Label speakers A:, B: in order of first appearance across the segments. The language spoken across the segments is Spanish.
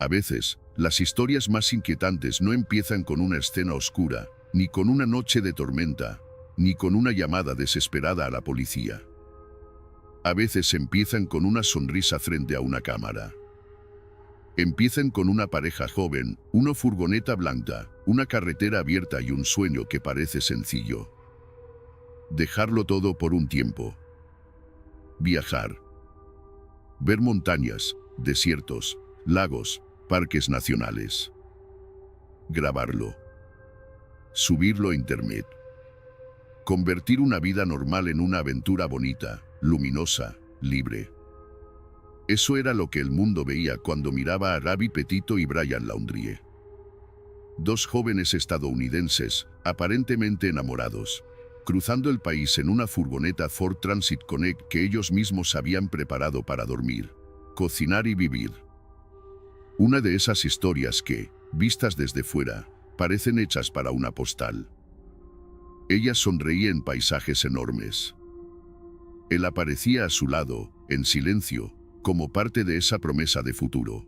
A: A veces, las historias más inquietantes no empiezan con una escena oscura, ni con una noche de tormenta, ni con una llamada desesperada a la policía. A veces empiezan con una sonrisa frente a una cámara. Empiezan con una pareja joven, una furgoneta blanca, una carretera abierta y un sueño que parece sencillo. Dejarlo todo por un tiempo. Viajar. Ver montañas, desiertos, lagos, parques nacionales. Grabarlo. Subirlo a internet. Convertir una vida normal en una aventura bonita, luminosa, libre. Eso era lo que el mundo veía cuando miraba a Gabby Petito y Brian Laundrie. Dos jóvenes estadounidenses, aparentemente enamorados, cruzando el país en una furgoneta Ford Transit Connect que ellos mismos habían preparado para dormir, cocinar y vivir. Una de esas historias que, vistas desde fuera, parecen hechas para una postal. Ella sonreía en paisajes enormes. Él aparecía a su lado, en silencio, como parte de esa promesa de futuro.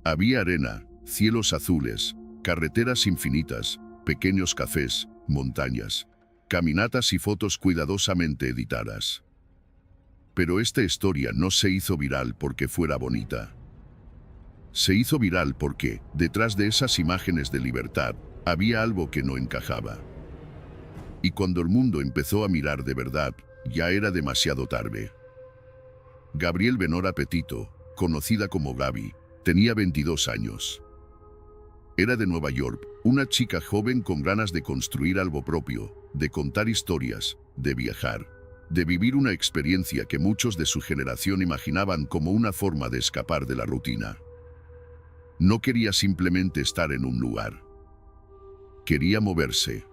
A: Había arena, cielos azules, carreteras infinitas, pequeños cafés, montañas, caminatas y fotos cuidadosamente editadas. Pero esta historia no se hizo viral porque fuera bonita. Se hizo viral porque, detrás de esas imágenes de libertad, había algo que no encajaba. Y cuando el mundo empezó a mirar de verdad, ya era demasiado tarde. Gabrielle Venora Petito, conocida como Gaby, tenía 22 años. Era de Nueva York, una chica joven con ganas de construir algo propio, de contar historias, de viajar, de vivir una experiencia que muchos de su generación imaginaban como una forma de escapar de la rutina. No quería simplemente estar en un lugar. Quería moverse.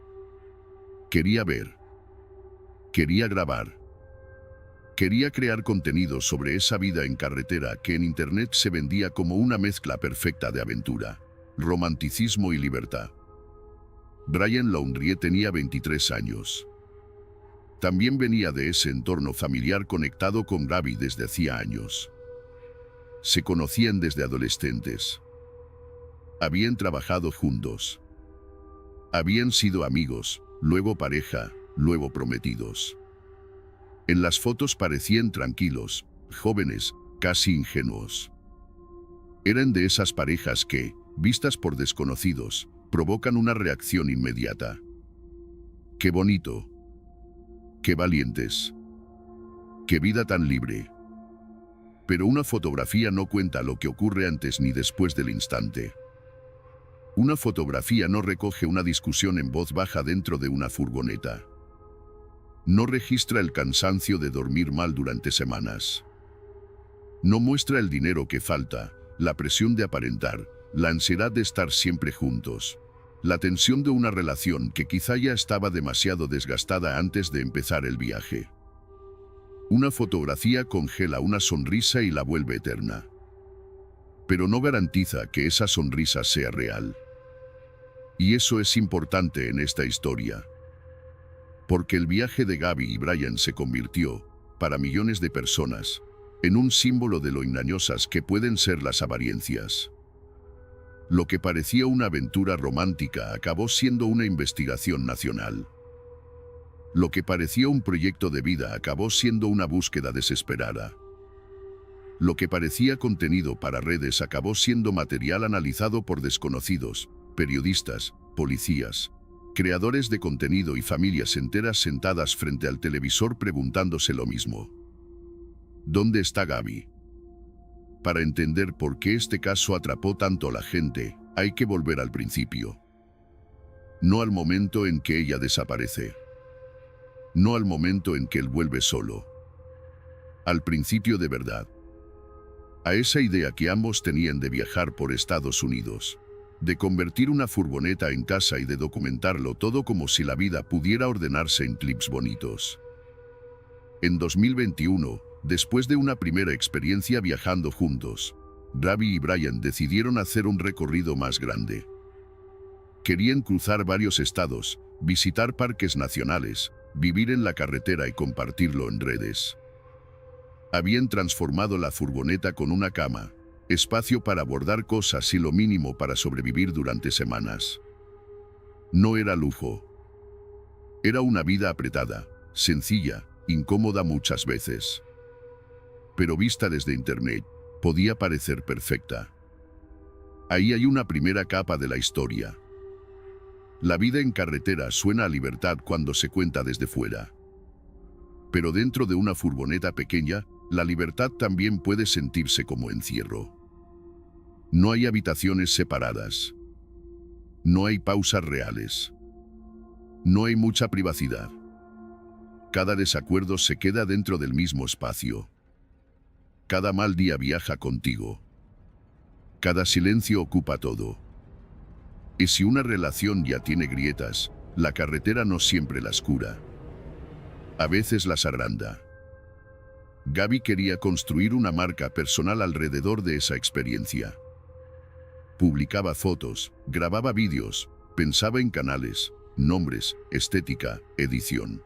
A: Quería ver. Quería grabar. Quería crear contenido sobre esa vida en carretera que en internet se vendía como una mezcla perfecta de aventura, romanticismo y libertad. Brian Laundrie tenía 23 años. También venía de ese entorno familiar conectado con Gaby desde hacía años. Se conocían desde adolescentes. Habían trabajado juntos. Habían sido amigos, luego pareja, luego prometidos. En las fotos parecían tranquilos, jóvenes, casi ingenuos. Eran de esas parejas que, vistas por desconocidos, provocan una reacción inmediata. ¡Qué bonito! ¡Qué valientes! ¡Qué vida tan libre! Pero una fotografía no cuenta lo que ocurre antes ni después del instante. Una fotografía no recoge una discusión en voz baja dentro de una furgoneta. No registra el cansancio de dormir mal durante semanas. No muestra el dinero que falta, la presión de aparentar, la ansiedad de estar siempre juntos, la tensión de una relación que quizá ya estaba demasiado desgastada antes de empezar el viaje. Una fotografía congela una sonrisa y la vuelve eterna. Pero no garantiza que esa sonrisa sea real. Y eso es importante en esta historia. Porque el viaje de Gaby y Brian se convirtió, para millones de personas, en un símbolo de lo engañosas que pueden ser las apariencias. Lo que parecía una aventura romántica acabó siendo una investigación nacional. Lo que parecía un proyecto de vida acabó siendo una búsqueda desesperada. Lo que parecía contenido para redes acabó siendo material analizado por desconocidos, periodistas, policías, creadores de contenido y familias enteras sentadas frente al televisor preguntándose lo mismo. ¿Dónde está Gaby? Para entender por qué este caso atrapó tanto a la gente, hay que volver al principio. No al momento en que ella desaparece. No al momento en que él vuelve solo. Al principio de verdad. A esa idea que ambos tenían de viajar por Estados Unidos. De convertir una furgoneta en casa y de documentarlo todo como si la vida pudiera ordenarse en clips bonitos. En 2021, después de una primera experiencia viajando juntos, Gaby y Brian decidieron hacer un recorrido más grande. Querían cruzar varios estados, visitar parques nacionales, vivir en la carretera y compartirlo en redes. Habían transformado la furgoneta con una cama, espacio para abordar cosas y lo mínimo para sobrevivir durante semanas. No era lujo. Era una vida apretada, sencilla, incómoda muchas veces. Pero vista desde Internet, podía parecer perfecta. Ahí hay una primera capa de la historia. La vida en carretera suena a libertad cuando se cuenta desde fuera. Pero dentro de una furgoneta pequeña, la libertad también puede sentirse como encierro. No hay habitaciones separadas. No hay pausas reales. No hay mucha privacidad. Cada desacuerdo se queda dentro del mismo espacio. Cada mal día viaja contigo. Cada silencio ocupa todo. Y si una relación ya tiene grietas, la carretera no siempre las cura. A veces las agranda. Gaby quería construir una marca personal alrededor de esa experiencia. Publicaba fotos, grababa vídeos, pensaba en canales, nombres, estética, edición.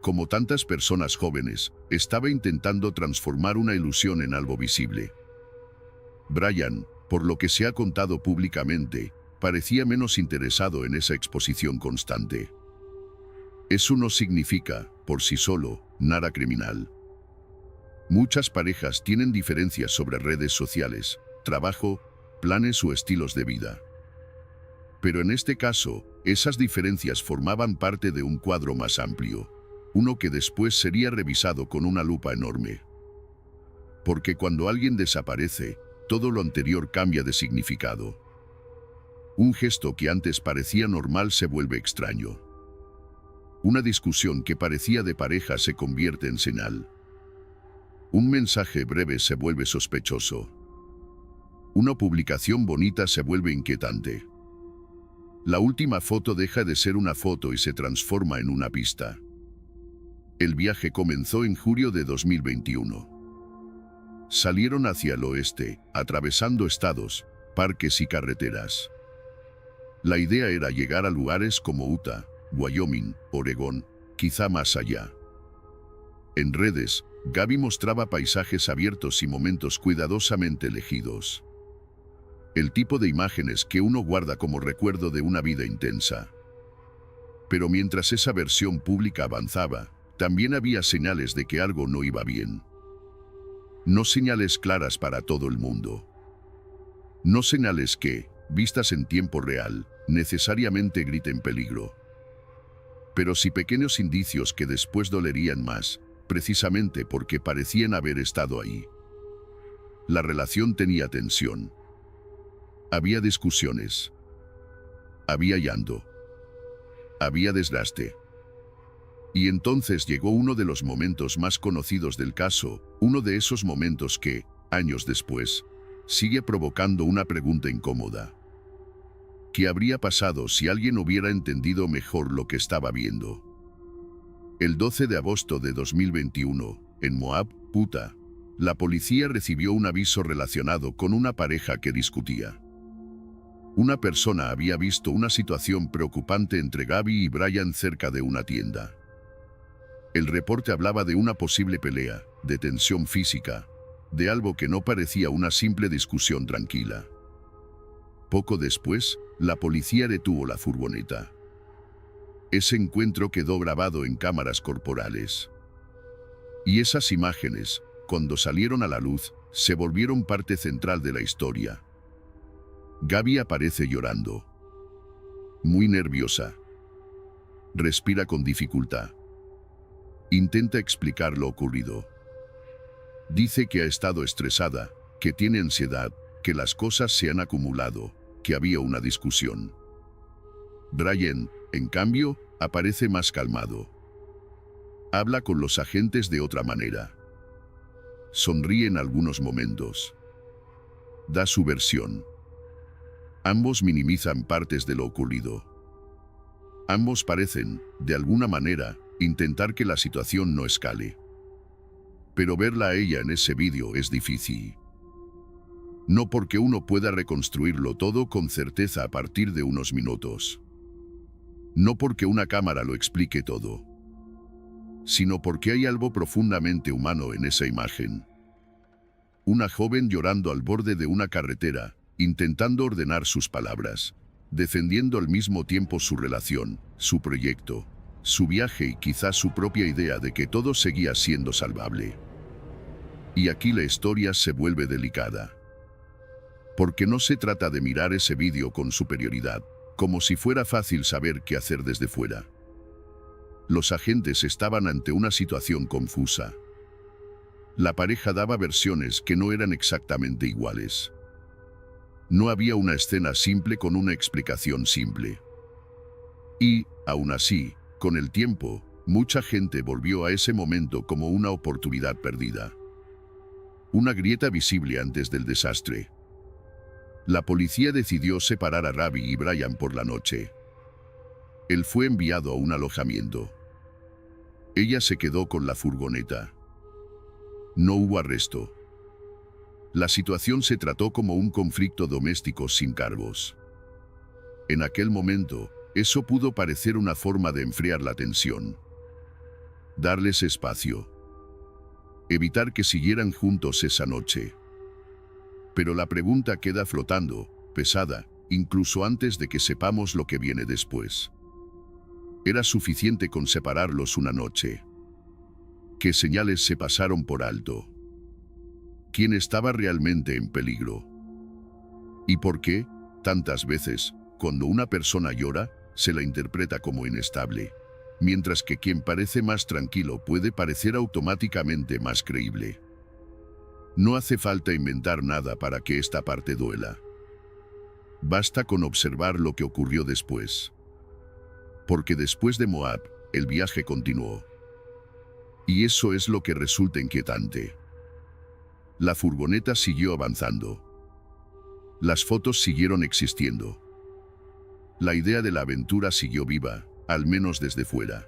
A: Como tantas personas jóvenes, estaba intentando transformar una ilusión en algo visible. Brian, por lo que se ha contado públicamente, parecía menos interesado en esa exposición constante. Eso no significa, por sí solo, nada criminal. Muchas parejas tienen diferencias sobre redes sociales, trabajo, planes o estilos de vida. Pero en este caso, esas diferencias formaban parte de un cuadro más amplio, uno que después sería revisado con una lupa enorme. Porque cuando alguien desaparece, todo lo anterior cambia de significado. Un gesto que antes parecía normal se vuelve extraño. Una discusión que parecía de pareja se convierte en señal. Un mensaje breve se vuelve sospechoso. Una publicación bonita se vuelve inquietante. La última foto deja de ser una foto y se transforma en una pista. El viaje comenzó en julio de 2021. Salieron hacia el oeste, atravesando estados, parques y carreteras. La idea era llegar a lugares como Utah, Wyoming, Oregón, quizá más allá. En redes, Gaby mostraba paisajes abiertos y momentos cuidadosamente elegidos. El tipo de imágenes que uno guarda como recuerdo de una vida intensa. Pero mientras esa versión pública avanzaba, también había señales de que algo no iba bien. No señales claras para todo el mundo. No señales que, vistas en tiempo real, necesariamente griten peligro. Pero sí pequeños indicios que después dolerían más, precisamente porque parecían haber estado ahí. La relación tenía tensión. Había discusiones. Había llanto. Había desgaste. Y entonces llegó uno de los momentos más conocidos del caso, uno de esos momentos que, años después, sigue provocando una pregunta incómoda. ¿Qué habría pasado si alguien hubiera entendido mejor lo que estaba viendo? El 12 de agosto de 2021, en Moab, Utah, la policía recibió un aviso relacionado con una pareja que discutía. Una persona había visto una situación preocupante entre Gaby y Brian cerca de una tienda. El reporte hablaba de una posible pelea, de tensión física, de algo que no parecía una simple discusión tranquila. Poco después, la policía detuvo la furgoneta. Ese encuentro quedó grabado en cámaras corporales. Y esas imágenes, cuando salieron a la luz, se volvieron parte central de la historia. Gaby aparece llorando. Muy nerviosa. Respira con dificultad. Intenta explicar lo ocurrido. Dice que ha estado estresada, que tiene ansiedad, que las cosas se han acumulado, que había una discusión. Brian, en cambio, aparece más calmado. Habla con los agentes de otra manera. Sonríe en algunos momentos. Da su versión. Ambos minimizan partes de lo ocurrido. Ambos parecen, de alguna manera, intentar que la situación no escale. Pero verla a ella en ese vídeo es difícil. No porque uno pueda reconstruirlo todo con certeza a partir de unos minutos. No porque una cámara lo explique todo. Sino porque hay algo profundamente humano en esa imagen. una joven llorando al borde de una carretera, intentando ordenar sus palabras, defendiendo al mismo tiempo su relación, su proyecto, su viaje y quizás su propia idea de que todo seguía siendo salvable. Y aquí la historia se vuelve delicada. Porque no se trata de mirar ese vídeo con superioridad, como si fuera fácil saber qué hacer desde fuera. Los agentes estaban ante una situación confusa. La pareja daba versiones que no eran exactamente iguales. No había una escena simple con una explicación simple. Y, aún así, con el tiempo, mucha gente volvió a ese momento como una oportunidad perdida. Una grieta visible antes del desastre. La policía decidió separar a Ravi y Brian por la noche. Él fue enviado a un alojamiento. Ella se quedó con la furgoneta. No hubo arresto. La situación se trató como un conflicto doméstico sin cargos. En aquel momento, eso pudo parecer una forma de enfriar la tensión. Darles espacio. Evitar que siguieran juntos esa noche. Pero la pregunta queda flotando, pesada, incluso antes de que sepamos lo que viene después. ¿Era suficiente con separarlos una noche? ¿Qué señales se pasaron por alto? ¿Quién estaba realmente en peligro? ¿Y por qué, tantas veces, cuando una persona llora, se la interpreta como inestable, mientras que quien parece más tranquilo puede parecer automáticamente más creíble? No hace falta inventar nada para que esta parte duela. Basta con observar lo que ocurrió después. Porque después de Moab, el viaje continuó. Y eso es lo que resulta inquietante. La furgoneta siguió avanzando. Las fotos siguieron existiendo. La idea de la aventura siguió viva, al menos desde fuera.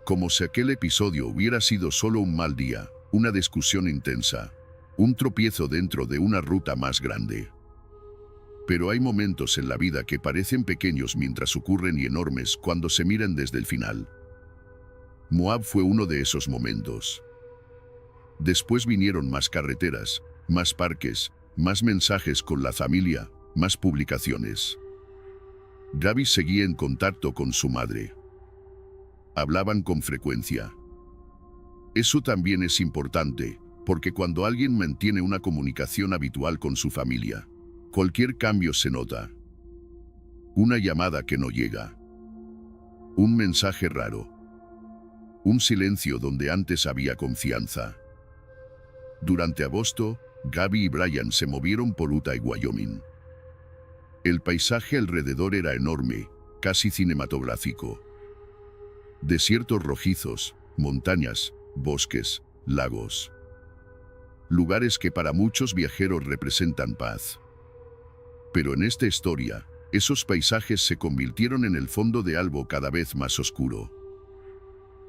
A: Como si aquel episodio hubiera sido solo un mal día, una discusión intensa, un tropiezo dentro de una ruta más grande. Pero hay momentos en la vida que parecen pequeños mientras ocurren y enormes cuando se miran desde el final. Moab fue uno de esos momentos. Después vinieron más carreteras, más parques, más mensajes con la familia, más publicaciones. Gaby seguía en contacto con su madre. Hablaban con frecuencia. Eso también es importante, porque cuando alguien mantiene una comunicación habitual con su familia, cualquier cambio se nota. Una llamada que no llega. Un mensaje raro. Un silencio donde antes había confianza. Durante agosto, Gaby y Brian se movieron por Utah y Wyoming. El paisaje alrededor era enorme, casi cinematográfico. Desiertos rojizos, montañas, bosques, lagos. Lugares que para muchos viajeros representan paz. Pero en esta historia, esos paisajes se convirtieron en el fondo de algo cada vez más oscuro.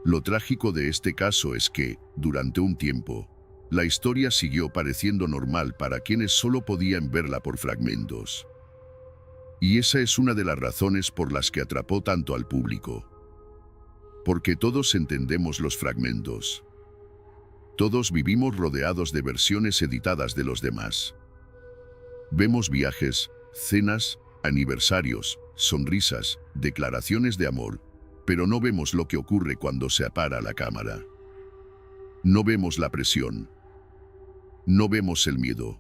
A: Lo trágico de este caso es que, durante un tiempo, la historia siguió pareciendo normal para quienes solo podían verla por fragmentos. Y esa es una de las razones por las que atrapó tanto al público. Porque todos entendemos los fragmentos. Todos vivimos rodeados de versiones editadas de los demás. Vemos viajes, cenas, aniversarios, sonrisas, declaraciones de amor, pero no vemos lo que ocurre cuando se apaga la cámara. No vemos la presión. No vemos el miedo.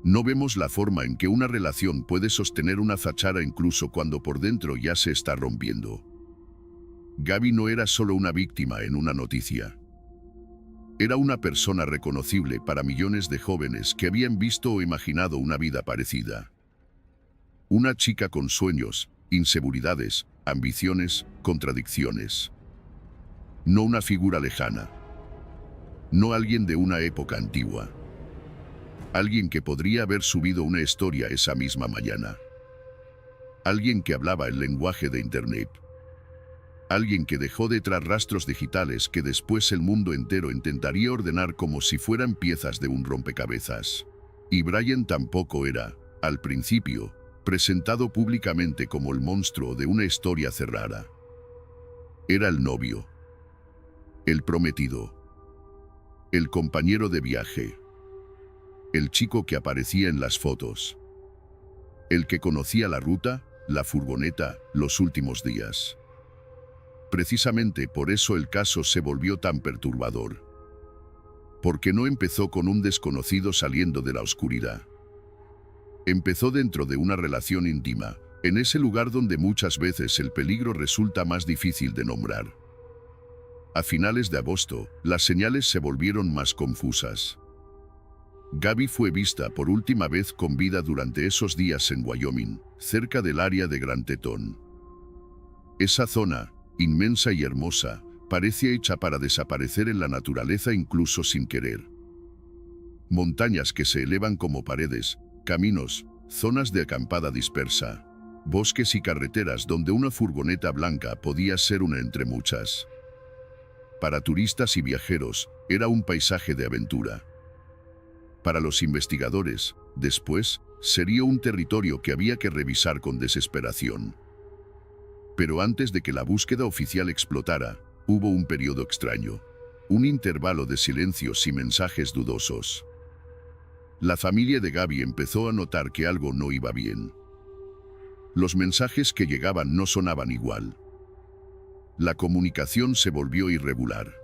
A: No vemos la forma en que una relación puede sostener una fachada incluso cuando por dentro ya se está rompiendo. Gaby no era solo una víctima en una noticia. Era una persona reconocible para millones de jóvenes que habían visto o imaginado una vida parecida. Una chica con sueños, inseguridades, ambiciones, contradicciones. No una figura lejana. No alguien de una época antigua. Alguien que podría haber subido una historia esa misma mañana. Alguien que hablaba el lenguaje de Internet. Alguien que dejó detrás rastros digitales que después el mundo entero intentaría ordenar como si fueran piezas de un rompecabezas. Y Brian tampoco era, al principio, presentado públicamente como el monstruo de una historia cerrada. Era el novio. El prometido. El compañero de viaje. el chico que aparecía en las fotos, el que conocía la ruta, la furgoneta, los últimos días. Precisamente por eso el caso se volvió tan perturbador. Porque no empezó con un desconocido saliendo de la oscuridad. Empezó dentro de una relación íntima, en ese lugar donde muchas veces el peligro resulta más difícil de nombrar. A finales de agosto, las señales se volvieron más confusas. Gaby fue vista por última vez con vida durante esos días en Wyoming, cerca del área de Grand Teton. Esa zona, inmensa y hermosa, parece hecha para desaparecer en la naturaleza incluso sin querer. Montañas que se elevan como paredes, caminos, zonas de acampada dispersa, bosques y carreteras donde una furgoneta blanca podía ser una entre muchas. Para turistas y viajeros, era un paisaje de aventura. Para los investigadores, después, sería un territorio que había que revisar con desesperación. Pero antes de que la búsqueda oficial explotara, hubo un periodo extraño, un intervalo de silencios y mensajes dudosos. La familia de Gaby empezó a notar que algo no iba bien. Los mensajes que llegaban no sonaban igual. La comunicación se volvió irregular.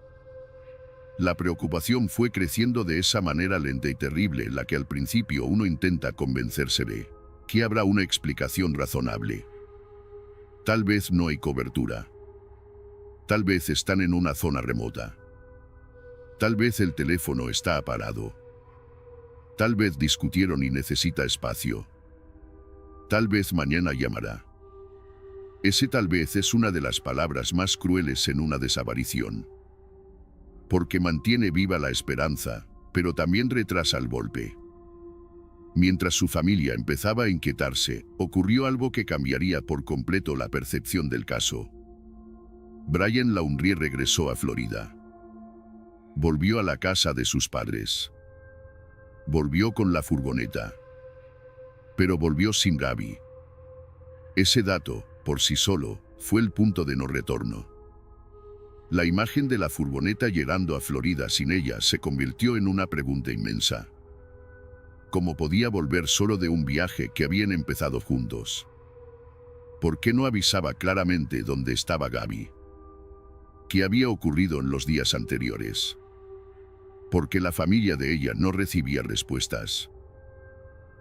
A: La preocupación fue creciendo de esa manera lenta y terrible en la que al principio uno intenta convencerse de que habrá una explicación razonable. Tal vez no hay cobertura. Tal vez están en una zona remota. Tal vez el teléfono está apagado. Tal vez discutieron y necesita espacio. Tal vez mañana llamará. Ese tal vez es una de las palabras más crueles en una desaparición. Porque mantiene viva la esperanza, pero también retrasa el golpe. Mientras su familia empezaba a inquietarse, ocurrió algo que cambiaría por completo la percepción del caso. Brian Laundrie regresó a Florida. Volvió a la casa de sus padres. Volvió con la furgoneta. Pero volvió sin Gaby. Ese dato, por sí solo, fue el punto de no retorno. La imagen de la furgoneta llegando a Florida sin ella se convirtió en una pregunta inmensa. ¿Cómo podía volver solo de un viaje que habían empezado juntos? ¿Por qué no avisaba claramente dónde estaba Gaby? ¿Qué había ocurrido en los días anteriores? ¿Por qué la familia de ella no recibía respuestas?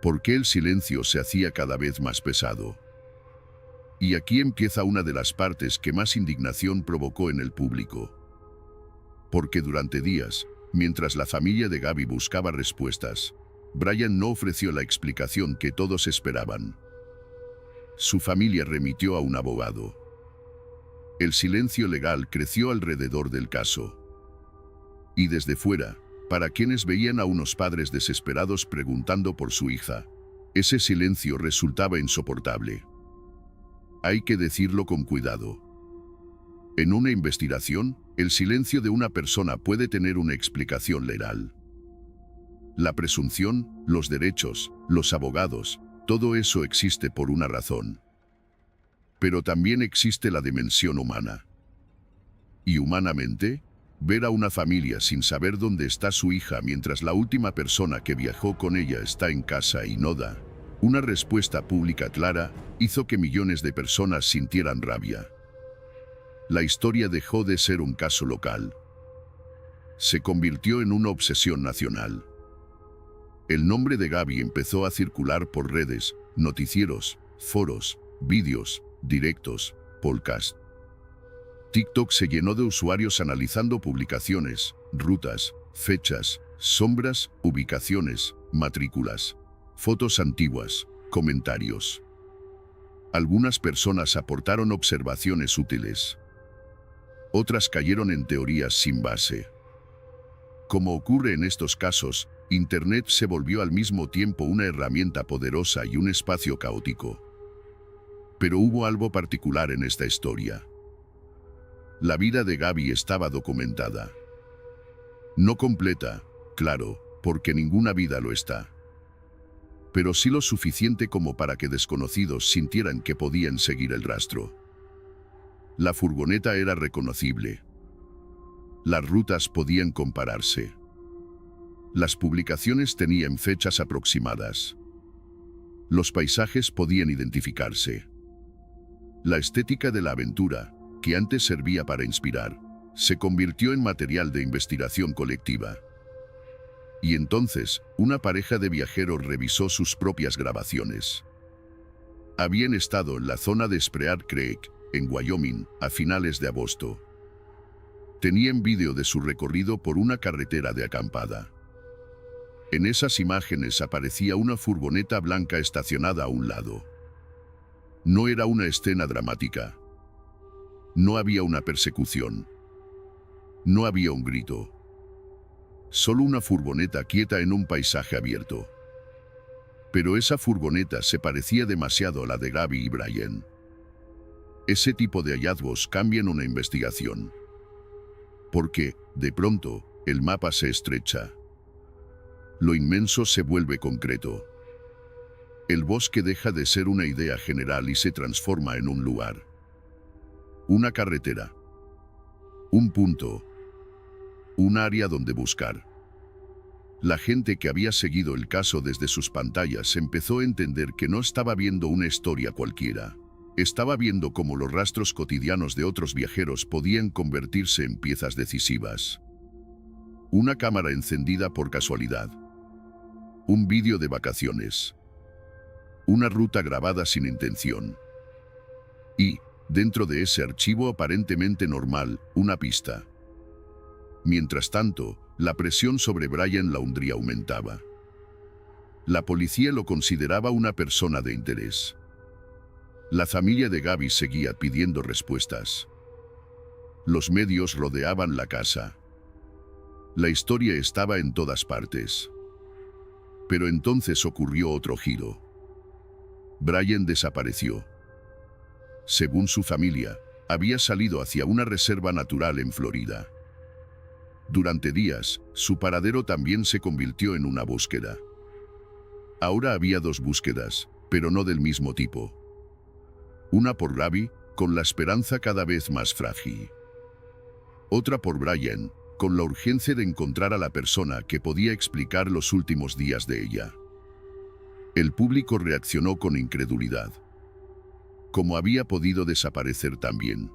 A: ¿Por qué el silencio se hacía cada vez más pesado? Y aquí empieza una de las partes que más indignación provocó en el público. Porque durante días, mientras la familia de Gaby buscaba respuestas, Brian no ofreció la explicación que todos esperaban. Su familia remitió a un abogado. El silencio legal creció alrededor del caso. Y desde fuera, para quienes veían a unos padres desesperados preguntando por su hija, ese silencio resultaba insoportable. Hay que decirlo con cuidado. En una investigación, el silencio de una persona puede tener una explicación legal. La presunción, los derechos, los abogados, todo eso existe por una razón. Pero también existe la dimensión humana. Y humanamente, ver a una familia sin saber dónde está su hija mientras la última persona que viajó con ella está en casa y no da una respuesta pública clara, hizo que millones de personas sintieran rabia. La historia dejó de ser un caso local. Se convirtió en una obsesión nacional. El nombre de Gaby empezó a circular por redes, noticieros, foros, vídeos, directos, podcasts. TikTok se llenó de usuarios analizando publicaciones, rutas, fechas, sombras, ubicaciones, matrículas, fotos antiguas, comentarios. Algunas personas aportaron observaciones útiles. Otras cayeron en teorías sin base. Como ocurre en estos casos, Internet se volvió al mismo tiempo una herramienta poderosa y un espacio caótico. Pero hubo algo particular en esta historia. La vida de Gaby estaba documentada. No completa, claro, porque ninguna vida lo está. Pero sí lo suficiente como para que desconocidos sintieran que podían seguir el rastro. La furgoneta era reconocible. Las rutas podían compararse. Las publicaciones tenían fechas aproximadas. Los paisajes podían identificarse. La estética de la aventura, que antes servía para inspirar, se convirtió en material de investigación colectiva. Y entonces, una pareja de viajeros revisó sus propias grabaciones. Habían estado en la zona de Spruce Creek, en Wyoming, a finales de agosto. Tenían vídeo de su recorrido por una carretera de acampada. En esas imágenes aparecía una furgoneta blanca estacionada a un lado. No era una escena dramática. No había una persecución. No había un grito. Solo una furgoneta quieta en un paisaje abierto. Pero esa furgoneta se parecía demasiado a la de Gaby y Brian. Ese tipo de hallazgos cambian una investigación. Porque, de pronto, el mapa se estrecha. Lo inmenso se vuelve concreto. El bosque deja de ser una idea general y se transforma en un lugar. Una carretera. Un punto. Un área donde buscar. La gente que había seguido el caso desde sus pantallas empezó a entender que no estaba viendo una historia cualquiera. Estaba viendo cómo los rastros cotidianos de otros viajeros podían convertirse en piezas decisivas. Una cámara encendida por casualidad. Un vídeo de vacaciones. Una ruta grabada sin intención. Y, dentro de ese archivo aparentemente normal, una pista. Mientras tanto, la presión sobre Brian Laundrie aumentaba. La policía lo consideraba una persona de interés. La familia de Gaby seguía pidiendo respuestas. Los medios rodeaban la casa. La historia estaba en todas partes. Pero entonces ocurrió otro giro. Brian desapareció. Según su familia, había salido hacia una reserva natural en Florida. Durante días, su paradero también se convirtió en una búsqueda. Ahora había dos búsquedas, pero no del mismo tipo. Una por Gaby, con la esperanza cada vez más frágil. Otra por Brian, con la urgencia de encontrar a la persona que podía explicar los últimos días de ella. El público reaccionó con incredulidad. ¿Cómo había podido desaparecer también?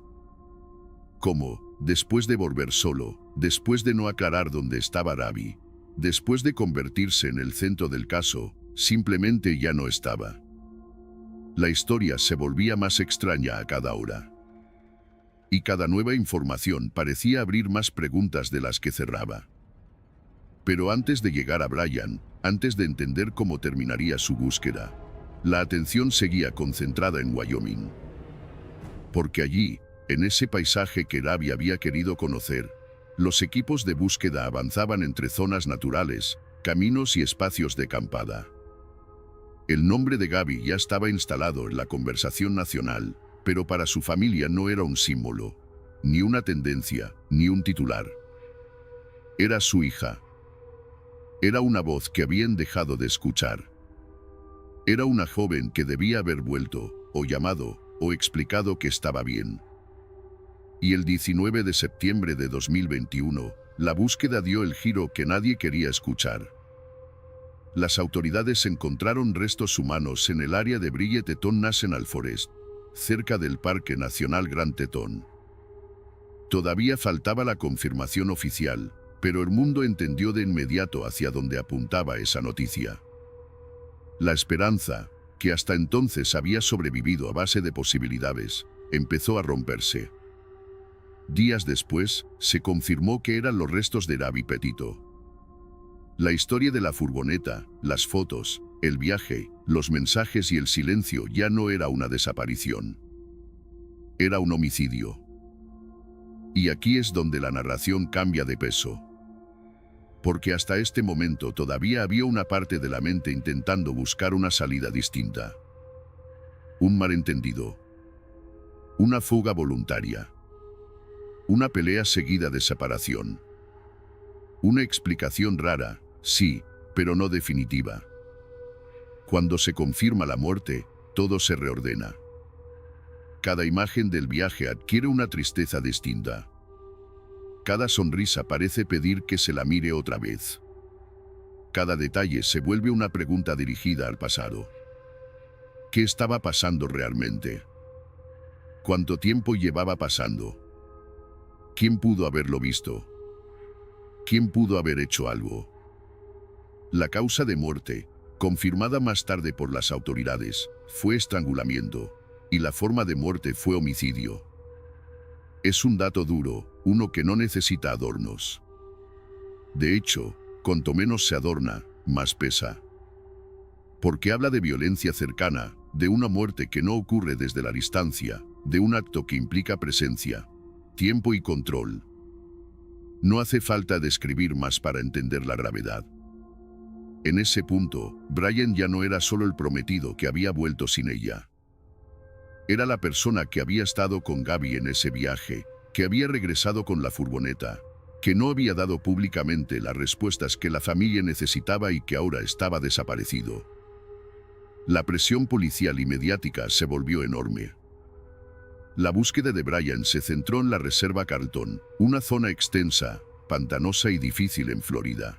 A: ¿Cómo, después de volver solo, después de no aclarar dónde estaba Gaby, después de convertirse en el centro del caso, simplemente ya no estaba? La historia se volvía más extraña a cada hora. Y cada nueva información parecía abrir más preguntas de las que cerraba. Pero antes de llegar a Brian, antes de entender cómo terminaría su búsqueda, la atención seguía concentrada en Wyoming. Porque allí, en ese paisaje que Gaby había querido conocer, los equipos de búsqueda avanzaban entre zonas naturales, caminos y espacios de acampada. El nombre de Gaby ya estaba instalado en la conversación nacional, pero para su familia no era un símbolo, ni una tendencia, ni un titular. Era su hija. Era una voz que habían dejado de escuchar. Era una joven que debía haber vuelto, o llamado, o explicado que estaba bien. Y el 19 de septiembre de 2021, la búsqueda dio el giro que nadie quería escuchar. Las autoridades encontraron restos humanos en el área de Bridger Teton National Forest, cerca del Parque Nacional Grand Teton. Todavía faltaba la confirmación oficial, pero el mundo entendió de inmediato hacia dónde apuntaba esa noticia. La esperanza, que hasta entonces había sobrevivido a base de posibilidades, empezó a romperse. Días después, se confirmó que eran los restos de Gaby Petito. La historia de la furgoneta, las fotos, el viaje, los mensajes y el silencio ya no era una desaparición. Era un homicidio. Y aquí es donde la narración cambia de peso. Porque hasta este momento todavía había una parte de la mente intentando buscar una salida distinta. Un malentendido. Una fuga voluntaria. Una pelea seguida de separación. Una explicación rara, sí, pero no definitiva. Cuando se confirma la muerte, todo se reordena. Cada imagen del viaje adquiere una tristeza distinta. Cada sonrisa parece pedir que se la mire otra vez. Cada detalle se vuelve una pregunta dirigida al pasado. ¿Qué estaba pasando realmente? ¿Cuánto tiempo llevaba pasando? ¿Quién pudo haberlo visto? ¿Quién pudo haber hecho algo? La causa de muerte, confirmada más tarde por las autoridades, fue estrangulamiento, y la forma de muerte fue homicidio. Es un dato duro, uno que no necesita adornos. De hecho, cuanto menos se adorna, más pesa. Porque habla de violencia cercana, de una muerte que no ocurre desde la distancia, de un acto que implica presencia, tiempo y control. No hace falta describir más para entender la gravedad. En ese punto, Brian ya no era solo el prometido que había vuelto sin ella. Era la persona que había estado con Gaby en ese viaje, que había regresado con la furgoneta, que no había dado públicamente las respuestas que la familia necesitaba y que ahora estaba desaparecido. La presión policial y mediática se volvió enorme. La búsqueda de Brian se centró en la Reserva Carlton, una zona extensa, pantanosa y difícil en Florida.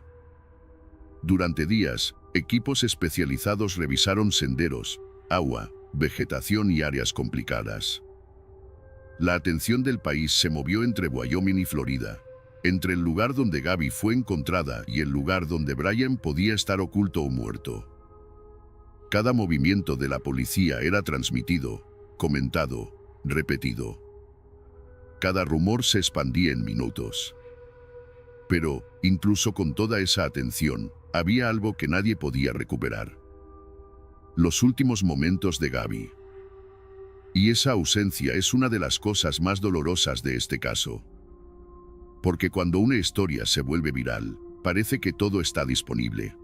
A: Durante días, equipos especializados revisaron senderos, agua, vegetación y áreas complicadas. La atención del país se movió entre Wyoming y Florida, entre el lugar donde Gaby fue encontrada y el lugar donde Brian podía estar oculto o muerto. Cada movimiento de la policía era transmitido, comentado, repetido. Cada rumor se expandía en minutos. Pero, incluso con toda esa atención, había algo que nadie podía recuperar. Los últimos momentos de Gaby. Y esa ausencia es una de las cosas más dolorosas de este caso. Porque cuando una historia se vuelve viral, parece que todo está disponible.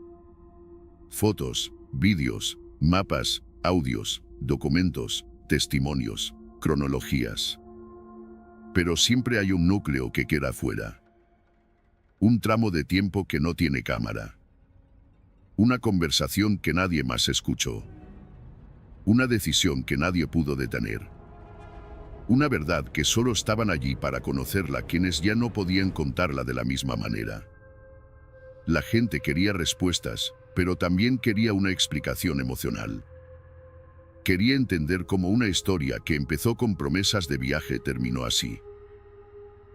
A: Fotos, vídeos, mapas, audios, documentos, testimonios, cronologías. Pero siempre hay un núcleo que queda fuera. Un tramo de tiempo que no tiene cámara. Una conversación que nadie más escuchó. Una decisión que nadie pudo detener. Una verdad que solo estaban allí para conocerla quienes ya no podían contarla de la misma manera. La gente quería respuestas, pero también quería una explicación emocional. Quería entender cómo una historia que empezó con promesas de viaje terminó así.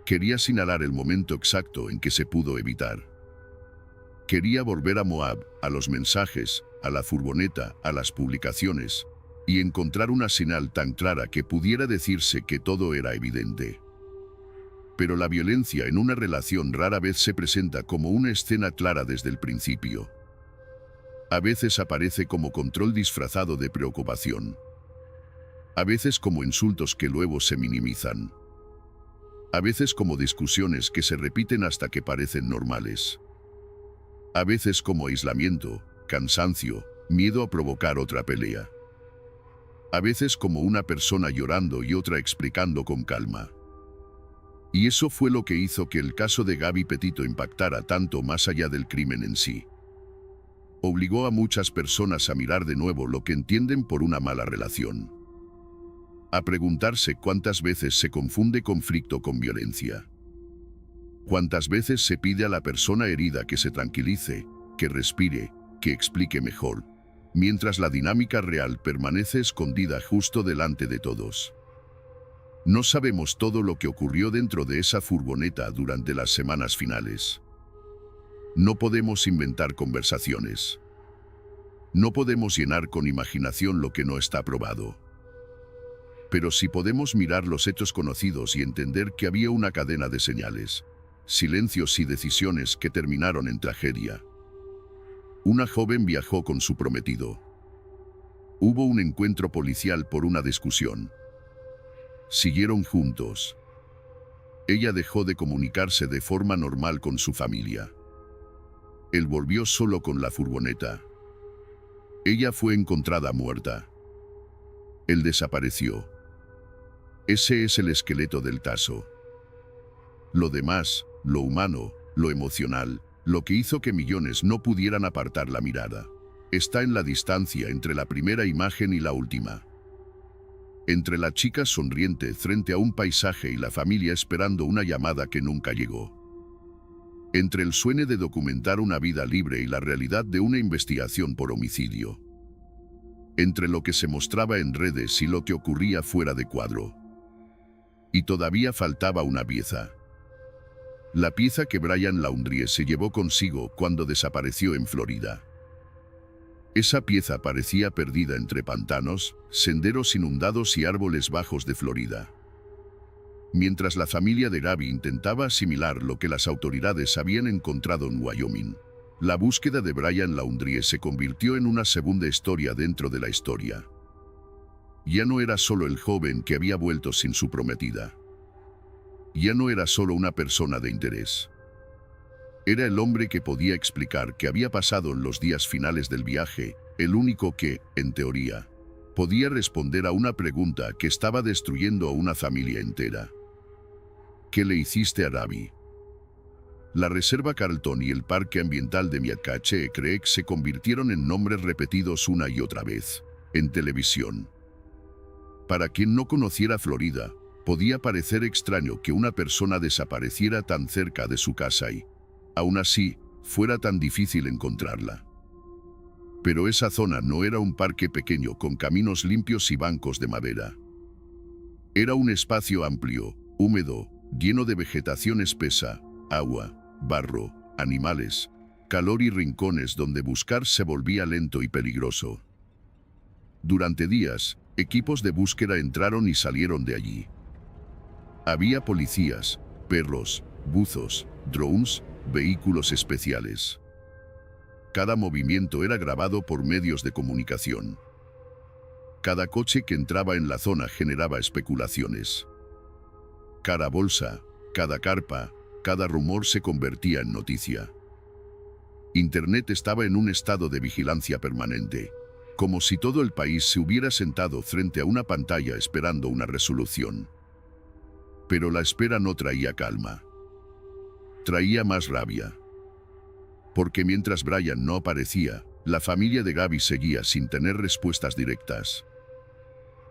A: Quería señalar el momento exacto en que se pudo evitar. Quería volver a Moab, a los mensajes, a la furgoneta, a las publicaciones, y encontrar una señal tan clara que pudiera decirse que todo era evidente. Pero la violencia en una relación rara vez se presenta como una escena clara desde el principio. A veces aparece como control disfrazado de preocupación. A veces como insultos que luego se minimizan. A veces como discusiones que se repiten hasta que parecen normales. A veces como aislamiento, cansancio, miedo a provocar otra pelea. A veces como una persona llorando y otra explicando con calma. Y eso fue lo que hizo que el caso de Gaby Petito impactara tanto más allá del crimen en sí. Obligó a muchas personas a mirar de nuevo lo que entienden por una mala relación. A preguntarse cuántas veces se confunde conflicto con violencia. Cuántas veces se pide a la persona herida que se tranquilice, que respire, que explique mejor, mientras la dinámica real permanece escondida justo delante de todos. No sabemos todo lo que ocurrió dentro de esa furgoneta durante las semanas finales. No podemos inventar conversaciones. No podemos llenar con imaginación lo que no está probado. Pero sí podemos mirar los hechos conocidos y entender que había una cadena de señales, silencios y decisiones que terminaron en tragedia. Una joven viajó con su prometido. Hubo un encuentro policial por una discusión. Siguieron juntos. Ella dejó de comunicarse de forma normal con su familia. Él volvió solo con la furgoneta. Ella fue encontrada muerta. Él desapareció. Ese es el esqueleto del caso. Lo demás, lo humano, lo emocional, lo que hizo que millones no pudieran apartar la mirada, está en la distancia entre la primera imagen y la última. Entre la chica sonriente frente a un paisaje y la familia esperando una llamada que nunca llegó. entre el sueño de documentar una vida libre y la realidad de una investigación por homicidio, entre lo que se mostraba en redes y lo que ocurría fuera de cuadro. Y todavía faltaba una pieza. La pieza que Brian Laundrie se llevó consigo cuando desapareció en Florida. Esa pieza parecía perdida entre pantanos, senderos inundados y árboles bajos de Florida. Mientras la familia de Gabby intentaba asimilar lo que las autoridades habían encontrado en Wyoming, la búsqueda de Brian Laundrie se convirtió en una segunda historia dentro de la historia. Ya no era solo el joven que había vuelto sin su prometida. Ya no era solo una persona de interés. Era el hombre que podía explicar qué había pasado en los días finales del viaje, el único que, en teoría, podía responder a una pregunta que estaba destruyendo a una familia entera. ¿Qué le hiciste a Gabby? La Reserva Carlton y el Parque Ambiental de Miakache Creek se convirtieron en nombres repetidos una y otra vez, en televisión. Para quien no conociera Florida, podía parecer extraño que una persona desapareciera tan cerca de su casa y, aún así, fuera tan difícil encontrarla. Pero esa zona no era un parque pequeño con caminos limpios y bancos de madera. Era un espacio amplio, húmedo, lleno de vegetación espesa, agua, barro, animales, calor y rincones donde buscar se volvía lento y peligroso. Durante días, equipos de búsqueda entraron y salieron de allí. Había policías, perros, buzos, drones, vehículos especiales. Cada movimiento era grabado por medios de comunicación. Cada coche que entraba en la zona generaba especulaciones. Cada bolsa, cada carpa, cada rumor se convertía en noticia. Internet estaba en un estado de vigilancia permanente, como si todo el país se hubiera sentado frente a una pantalla esperando una resolución. Pero la espera no traía calma. Traía más rabia. Porque mientras Brian no aparecía, la familia de Gabby seguía sin tener respuestas directas.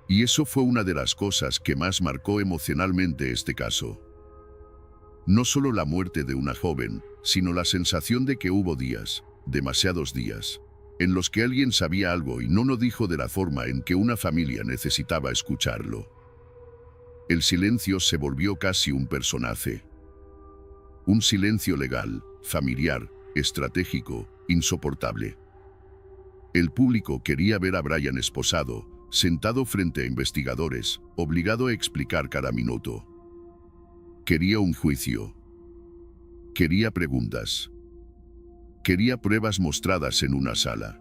A: Y eso fue una de las cosas que más marcó emocionalmente este caso. No solo la muerte de una joven, sino la sensación de que hubo días, demasiados días, en los que alguien sabía algo y no lo dijo de la forma en que una familia necesitaba escucharlo. El silencio se volvió casi un personaje. Un silencio legal, familiar, estratégico, insoportable. El público quería ver a Brian esposado, sentado frente a investigadores, obligado a explicar cada minuto. Quería un juicio. Quería preguntas. Quería pruebas mostradas en una sala.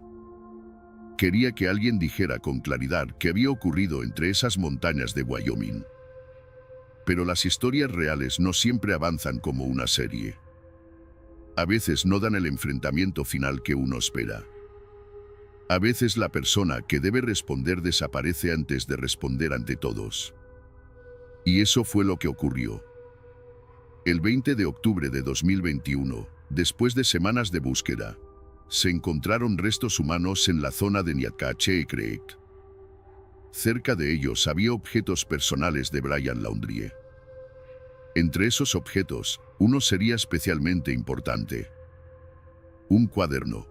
A: Quería que alguien dijera con claridad qué había ocurrido entre esas montañas de Wyoming. Pero las historias reales no siempre avanzan como una serie. A veces no dan el enfrentamiento final que uno espera. A veces la persona que debe responder desaparece antes de responder ante todos. Y eso fue lo que ocurrió. El 20 de octubre de 2021, después de semanas de búsqueda, se encontraron restos humanos en la zona de Miakache Creek. Cerca de ellos había objetos personales de Brian Laundrie. Entre esos objetos, uno sería especialmente importante. Un cuaderno.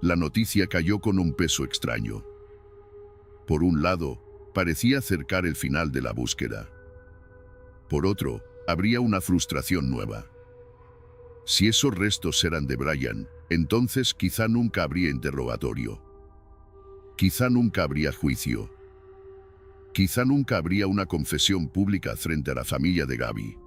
A: La noticia cayó con un peso extraño. Por un lado, parecía acercar el final de la búsqueda. Por otro, habría una frustración nueva. Si esos restos eran de Brian, entonces quizá nunca habría interrogatorio. Quizá nunca habría juicio. Quizá nunca habría una confesión pública frente a la familia de Gabby.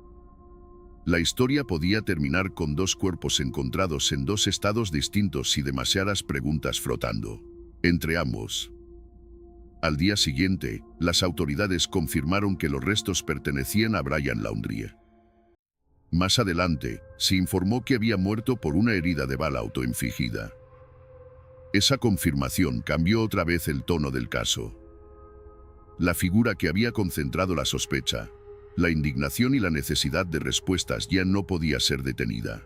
A: La historia podía terminar con dos cuerpos encontrados en dos estados distintos y demasiadas preguntas flotando entre ambos. Al día siguiente, las autoridades confirmaron que los restos pertenecían a Brian Laundrie. Más adelante, se informó que había muerto por una herida de bala autoinfligida. Esa confirmación cambió otra vez el tono del caso. La figura que había concentrado la sospecha, la indignación y la necesidad de respuestas ya no podía ser detenida.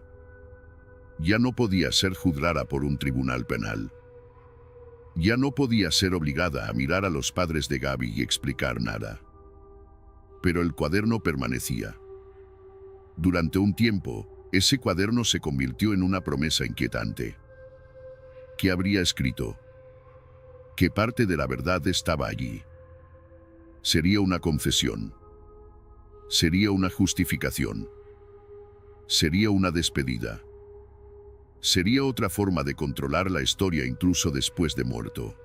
A: Ya no podía ser juzgada por un tribunal penal. Ya no podía ser obligada a mirar a los padres de Gabby y explicar nada. Pero el cuaderno permanecía. Durante un tiempo, Ese cuaderno se convirtió en una promesa inquietante. ¿Qué habría escrito? ¿Qué parte de la verdad estaba allí? ¿Sería una confesión? ¿Sería una justificación? ¿Sería una despedida? ¿Sería otra forma de controlar la historia incluso después de muerto?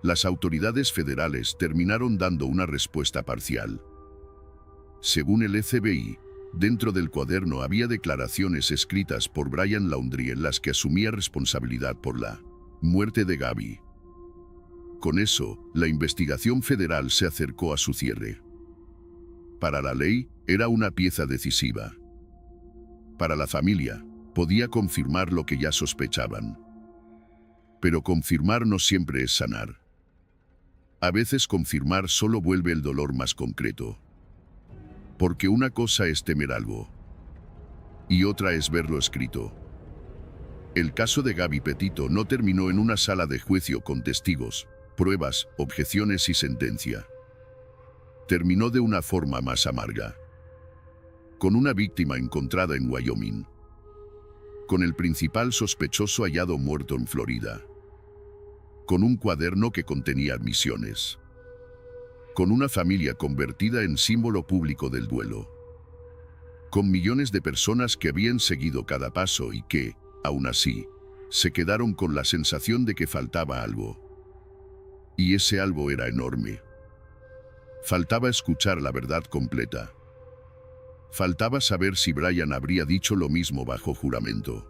A: Las autoridades federales terminaron dando una respuesta parcial. Según el FBI, dentro del cuaderno había declaraciones escritas por Brian Laundrie en las que asumía responsabilidad por la muerte de Gabby. Con eso, la investigación federal se acercó a su cierre. Para la ley, era una pieza decisiva. Para la familia, podía confirmar lo que ya sospechaban. Pero confirmar no siempre es sanar. A veces confirmar solo vuelve el dolor más concreto. Porque una cosa es temer algo, y otra es verlo escrito. El caso de Gabby Petito no terminó en una sala de juicio con testigos, pruebas, objeciones y sentencia. Terminó de una forma más amarga. Con una víctima encontrada en Wyoming. Con el principal sospechoso hallado muerto en Florida. Con un cuaderno que contenía admisiones. Con una familia convertida en símbolo público del duelo. Con millones de personas que habían seguido cada paso y que, aún así, se quedaron con la sensación de que faltaba algo. Y ese algo era enorme. Faltaba escuchar la verdad completa. Faltaba saber si Brian habría dicho lo mismo bajo juramento.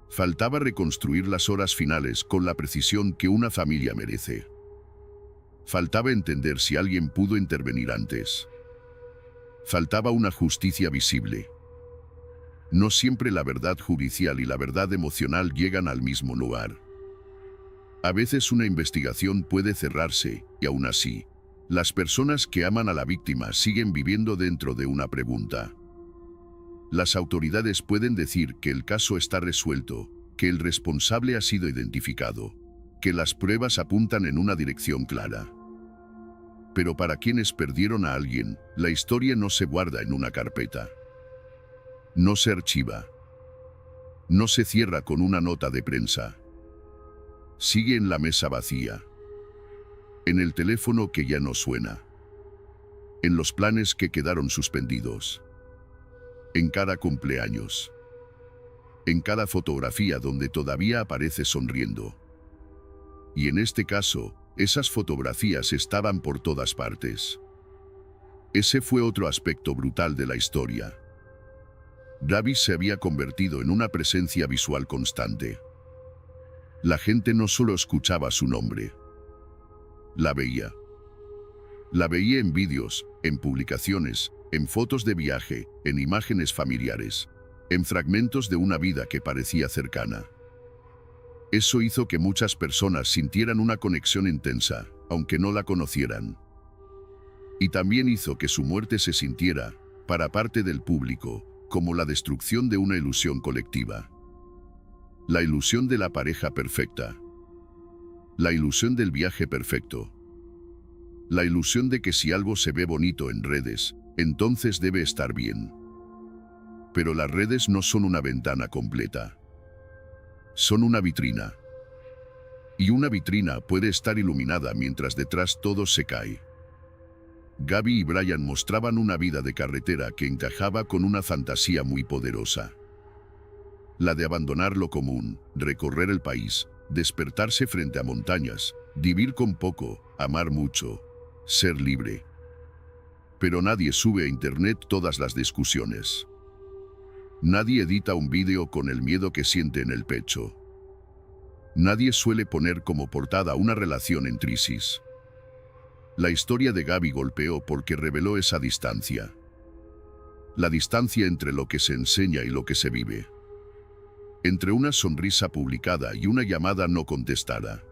A: Faltaba reconstruir las horas finales con la precisión que una familia merece. Faltaba entender si alguien pudo intervenir antes. Faltaba una justicia visible. No siempre la verdad judicial y la verdad emocional llegan al mismo lugar. A veces una investigación puede cerrarse, y aún así, las personas que aman a la víctima siguen viviendo dentro de una pregunta. Las autoridades pueden decir que el caso está resuelto, que el responsable ha sido identificado, que las pruebas apuntan en una dirección clara. Pero para quienes perdieron a alguien, la historia no se guarda en una carpeta. No se archiva. No se cierra con una nota de prensa. Sigue en la mesa vacía. En el teléfono que ya no suena. En los planes que quedaron suspendidos. En cada cumpleaños. En cada fotografía donde todavía aparece sonriendo. Y en este caso, esas fotografías estaban por todas partes. Ese fue otro aspecto brutal de la historia. Gabby se había convertido en una presencia visual constante. La gente no solo escuchaba su nombre. La veía. La veía en vídeos, en publicaciones, en fotos de viaje, en imágenes familiares, en fragmentos de una vida que parecía cercana. Eso hizo que muchas personas sintieran una conexión intensa, aunque no la conocieran. Y también hizo que su muerte se sintiera, para parte del público, como la destrucción de una ilusión colectiva. La ilusión de la pareja perfecta. La ilusión del viaje perfecto. La ilusión de que si algo se ve bonito en redes, entonces debe estar bien. Pero las redes no son una ventana completa. Son una vitrina. Y una vitrina puede estar iluminada mientras detrás todo se cae. Gabby y Brian mostraban una vida de carretera que encajaba con una fantasía muy poderosa. La de abandonar lo común, recorrer el país, despertarse frente a montañas, vivir con poco, amar mucho, ser libre. Pero nadie sube a internet todas las discusiones. Nadie edita un vídeo con el miedo que siente en el pecho. Nadie suele poner como portada una relación en crisis. La historia de Gabby golpeó porque reveló esa distancia. La distancia entre lo que se enseña y lo que se vive. Entre una sonrisa publicada y una llamada no contestada.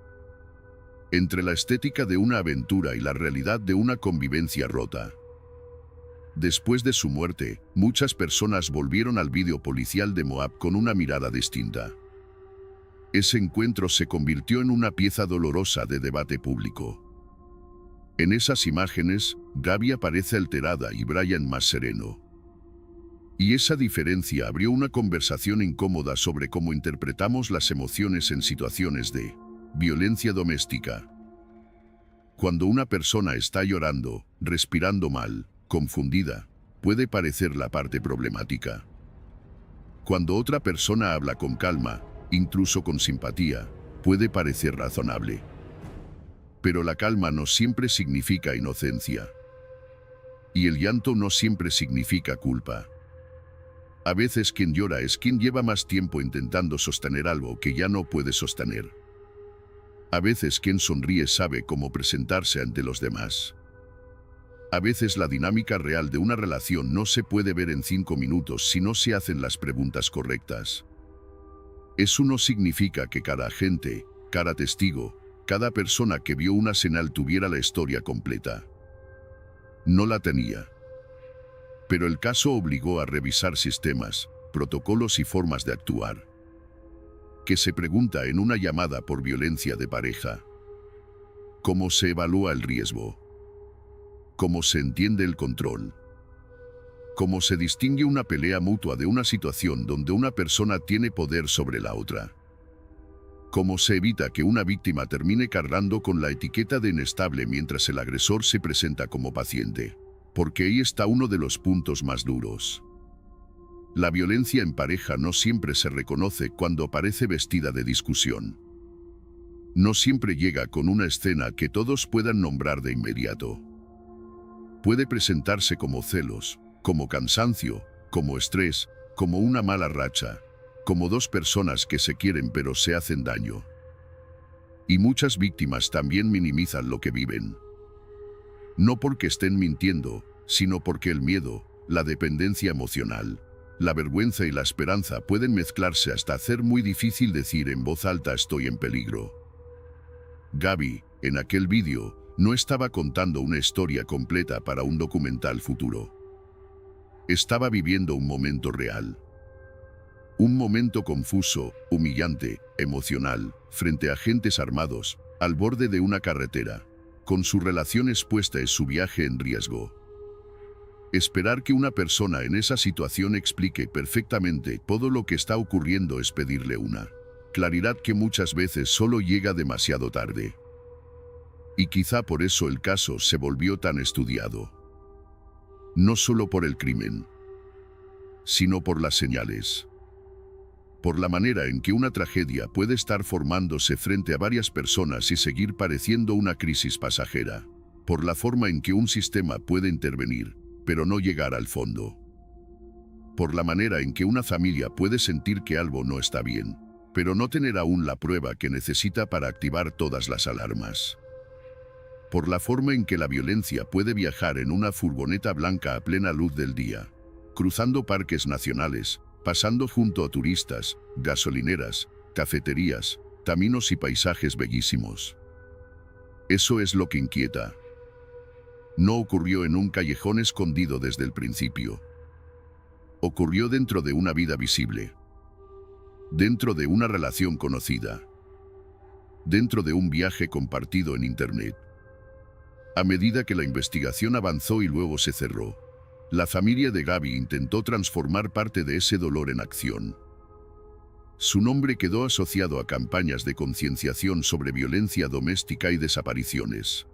A: Entre la estética de una aventura y la realidad de una convivencia rota. Después de su muerte, muchas personas volvieron al vídeo policial de Moab con una mirada distinta. Ese encuentro se convirtió en una pieza dolorosa de debate público. En esas imágenes, Gabby aparece alterada y Brian más sereno. Y esa diferencia abrió una conversación incómoda sobre cómo interpretamos las emociones en situaciones de violencia doméstica. Cuando una persona está llorando, respirando mal, confundida, puede parecer la parte problemática. Cuando otra persona habla con calma, incluso con simpatía, puede parecer razonable. Pero la calma no siempre significa inocencia. Y el llanto no siempre significa culpa. A veces quien llora es quien lleva más tiempo intentando sostener algo que ya no puede sostener. A veces quien sonríe sabe cómo presentarse ante los demás. A veces la dinámica real de una relación no se puede ver en 5 minutos si no se hacen las preguntas correctas. Eso no significa que cada agente, cada testigo, cada persona que vio una señal tuviera la historia completa. No la tenía. Pero el caso obligó a revisar sistemas, protocolos y formas de actuar. ¿Qué se pregunta en una llamada por violencia de pareja? ¿Cómo se evalúa el riesgo? ¿Cómo se entiende el control? ¿Cómo se distingue una pelea mutua de una situación donde una persona tiene poder sobre la otra? ¿Cómo se evita que una víctima termine cargando con la etiqueta de inestable mientras el agresor se presenta como paciente? Porque ahí está uno de los puntos más duros. La violencia en pareja no siempre se reconoce cuando aparece vestida de discusión. No siempre llega con una escena que todos puedan nombrar de inmediato. Puede presentarse como celos, como cansancio, como estrés, como una mala racha, como dos personas que se quieren pero se hacen daño. Y muchas víctimas también minimizan lo que viven. No porque estén mintiendo, sino porque el miedo, la dependencia emocional, la vergüenza y la esperanza pueden mezclarse hasta hacer muy difícil decir en voz alta estoy en peligro. Gaby, en aquel vídeo, no estaba contando una historia completa para un documental futuro. Estaba viviendo un momento real. Un momento confuso, humillante, emocional, frente a agentes armados, al borde de una carretera, con su relación expuesta y su viaje en riesgo. Esperar que una persona en esa situación explique perfectamente todo lo que está ocurriendo es pedirle una claridad que muchas veces solo llega demasiado tarde. Y quizá por eso el caso se volvió tan estudiado. No solo por el crimen, sino por las señales. Por la manera en que una tragedia puede estar formándose frente a varias personas y seguir pareciendo una crisis pasajera. Por la forma en que un sistema puede intervenir, pero no llegar al fondo. Por la manera en que una familia puede sentir que algo no está bien, pero no tener aún la prueba que necesita para activar todas las alarmas. Por la forma en que la violencia puede viajar en una furgoneta blanca a plena luz del día, cruzando parques nacionales, pasando junto a turistas, gasolineras, cafeterías, caminos y paisajes bellísimos. Eso es lo que inquieta. No ocurrió en un callejón escondido desde el principio. Ocurrió dentro de una vida visible. Dentro de una relación conocida. Dentro de un viaje compartido en Internet. A medida que la investigación avanzó y luego se cerró, la familia de Gaby intentó transformar parte de ese dolor en acción. Su nombre quedó asociado a campañas de concienciación sobre violencia doméstica y desapariciones.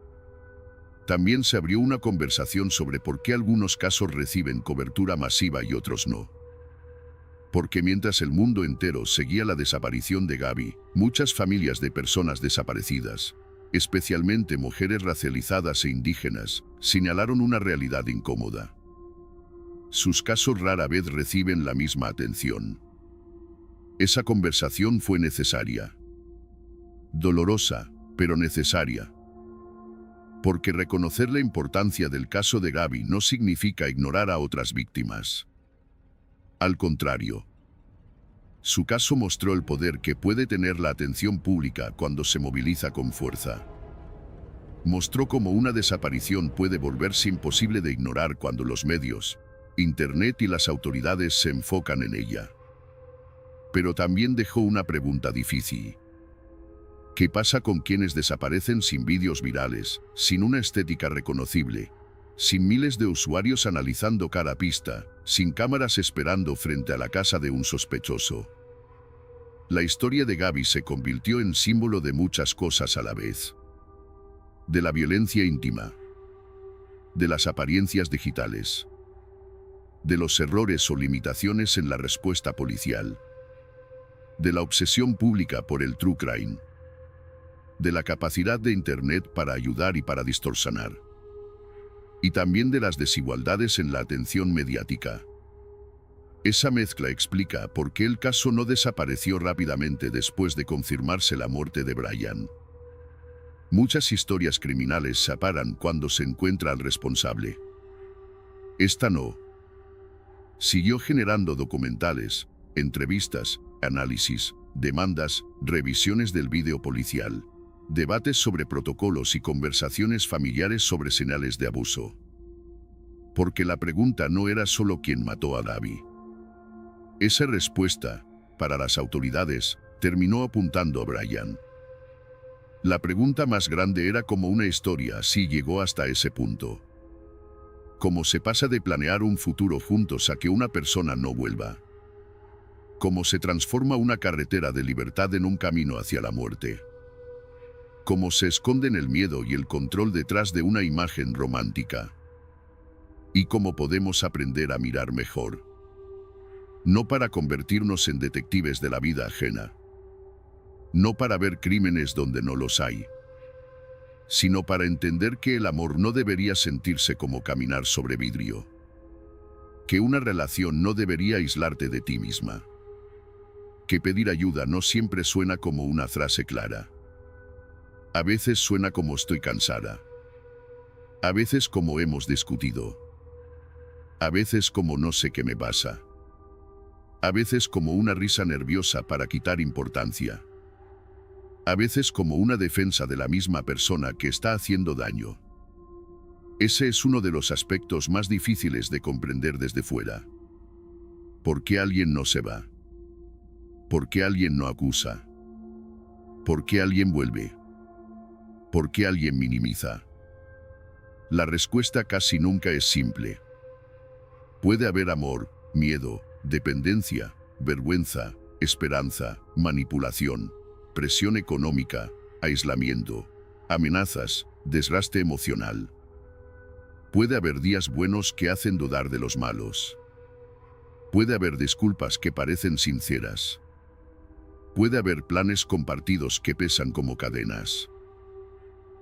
A: También se abrió una conversación sobre por qué algunos casos reciben cobertura masiva y otros no. Porque mientras el mundo entero seguía la desaparición de Gaby, muchas familias de personas desaparecidas, especialmente mujeres racializadas e indígenas, señalaron una realidad incómoda. Sus casos rara vez reciben la misma atención. Esa conversación fue necesaria. Dolorosa, pero necesaria. Porque reconocer la importancia del caso de Gaby no significa ignorar a otras víctimas. Al contrario, su caso mostró el poder que puede tener la atención pública cuando se moviliza con fuerza. Mostró cómo una desaparición puede volverse imposible de ignorar cuando los medios, Internet y las autoridades se enfocan en ella. Pero también dejó una pregunta difícil. ¿Qué pasa con quienes desaparecen sin vídeos virales, sin una estética reconocible, sin miles de usuarios analizando cada pista, sin cámaras esperando frente a la casa de un sospechoso. La historia de Gaby se convirtió en símbolo de muchas cosas a la vez. De la violencia íntima, de las apariencias digitales, de los errores o limitaciones en la respuesta policial, de la obsesión pública por el true crime, de la capacidad de Internet para ayudar y para distorsionar, y también de las desigualdades en la atención mediática. Esa mezcla explica por qué el caso no desapareció rápidamente después de confirmarse la muerte de Brian. Muchas historias criminales se apagan cuando se encuentra al responsable. Esta no. Siguió generando documentales, entrevistas, análisis, demandas, revisiones del vídeo policial, debates sobre protocolos y conversaciones familiares sobre señales de abuso. Porque la pregunta no era solo quién mató a Gaby. Esa respuesta, para las autoridades, terminó apuntando a Brian. La pregunta más grande era cómo una historia así llegó hasta ese punto. ¿Cómo se pasa de planear un futuro juntos a que una persona no vuelva? ¿Cómo se transforma una carretera de libertad en un camino hacia la muerte? ¿Cómo se esconden el miedo y el control detrás de una imagen romántica? ¿Y cómo podemos aprender a mirar mejor? No para convertirnos en detectives de la vida ajena, no para ver crímenes donde no los hay, sino para entender que el amor no debería sentirse como caminar sobre vidrio, que una relación no debería aislarte de ti misma, que pedir ayuda no siempre suena como una frase clara. A veces suena como estoy cansada, a veces como hemos discutido, a veces como no sé qué me pasa, a veces como una risa nerviosa para quitar importancia, a veces como una defensa de la misma persona que está haciendo daño. Ese es uno de los aspectos más difíciles de comprender desde fuera. ¿Por qué alguien no se va? ¿Por qué alguien no acusa? ¿Por qué alguien vuelve? ¿Por qué alguien minimiza? La respuesta casi nunca es simple. Puede haber amor, miedo, dependencia, vergüenza, esperanza, manipulación, presión económica, aislamiento, amenazas, desgaste emocional. Puede haber días buenos que hacen dudar de los malos. Puede haber disculpas que parecen sinceras. Puede haber planes compartidos que pesan como cadenas.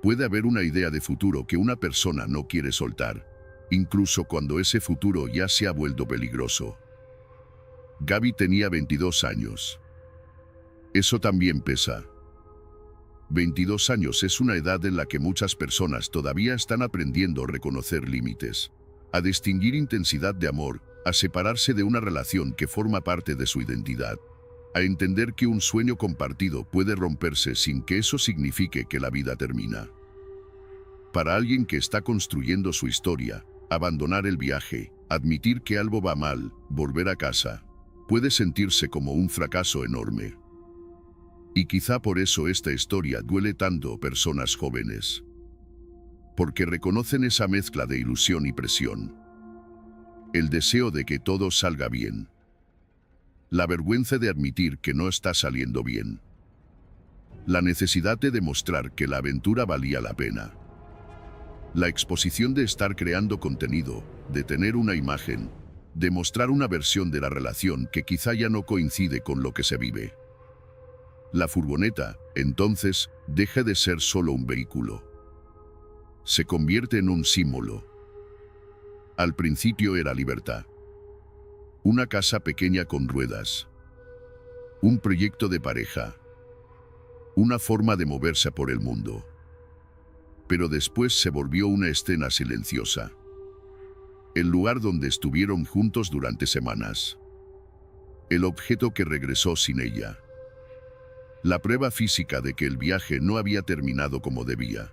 A: Puede haber una idea de futuro que una persona no quiere soltar, incluso cuando ese futuro ya se ha vuelto peligroso. Gaby tenía 22 años. Eso también pesa. 22 años es una edad en la que muchas personas todavía están aprendiendo a reconocer límites, a distinguir intensidad de amor, a separarse de una relación que forma parte de su identidad, a entender que un sueño compartido puede romperse sin que eso signifique que la vida termina. Para alguien que está construyendo su historia, abandonar el viaje, admitir que algo va mal, volver a casa, puede sentirse como un fracaso enorme. Y quizá por eso esta historia duele tanto a personas jóvenes. Porque reconocen esa mezcla de ilusión y presión. El deseo de que todo salga bien. La vergüenza de admitir que no está saliendo bien. La necesidad de demostrar que la aventura valía la pena. La exposición de estar creando contenido, de tener una imagen, de mostrar una versión de la relación que quizá ya no coincide con lo que se vive. La furgoneta, entonces, deja de ser solo un vehículo. Se convierte en un símbolo. Al principio era libertad. Una casa pequeña con ruedas. Un proyecto de pareja. Una forma de moverse por el mundo. Pero después se volvió una escena silenciosa. El lugar donde estuvieron juntos durante semanas. El objeto que regresó sin ella. La prueba física de que el viaje no había terminado como debía.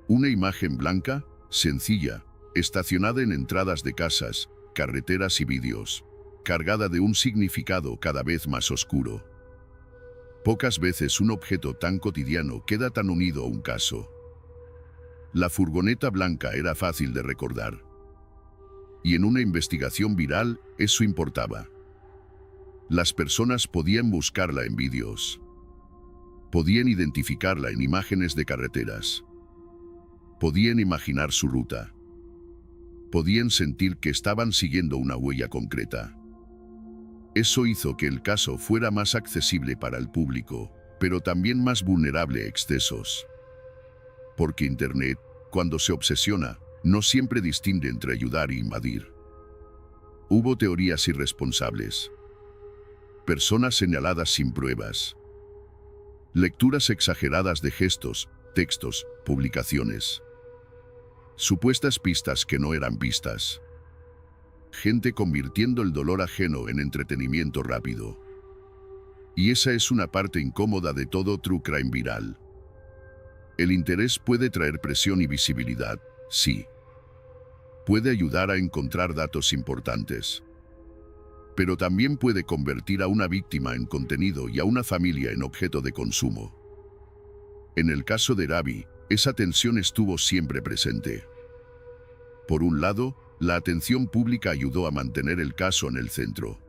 A: Una imagen blanca, sencilla, estacionada en entradas de casas, carreteras y vídeos, cargada de un significado cada vez más oscuro. Pocas veces un objeto tan cotidiano queda tan unido a un caso. La furgoneta blanca era fácil de recordar. Y en una investigación viral, eso importaba. Las personas podían buscarla en vídeos. Podían identificarla en imágenes de carreteras. Podían imaginar su ruta. Podían sentir que estaban siguiendo una huella concreta. Eso hizo que el caso fuera más accesible para el público, pero también más vulnerable a excesos. Porque Internet, cuando se obsesiona, no siempre distingue entre ayudar e invadir. Hubo teorías irresponsables. Personas señaladas sin pruebas. Lecturas exageradas de gestos, textos, publicaciones. Supuestas pistas que no eran pistas. Gente convirtiendo el dolor ajeno en entretenimiento rápido. Y esa es una parte incómoda de todo true crime viral. El interés puede traer presión y visibilidad, sí. Puede ayudar a encontrar datos importantes. Pero también puede convertir a una víctima en contenido y a una familia en objeto de consumo. En el caso de Gaby, esa tensión estuvo siempre presente. Por un lado, la atención pública ayudó a mantener el caso en el centro.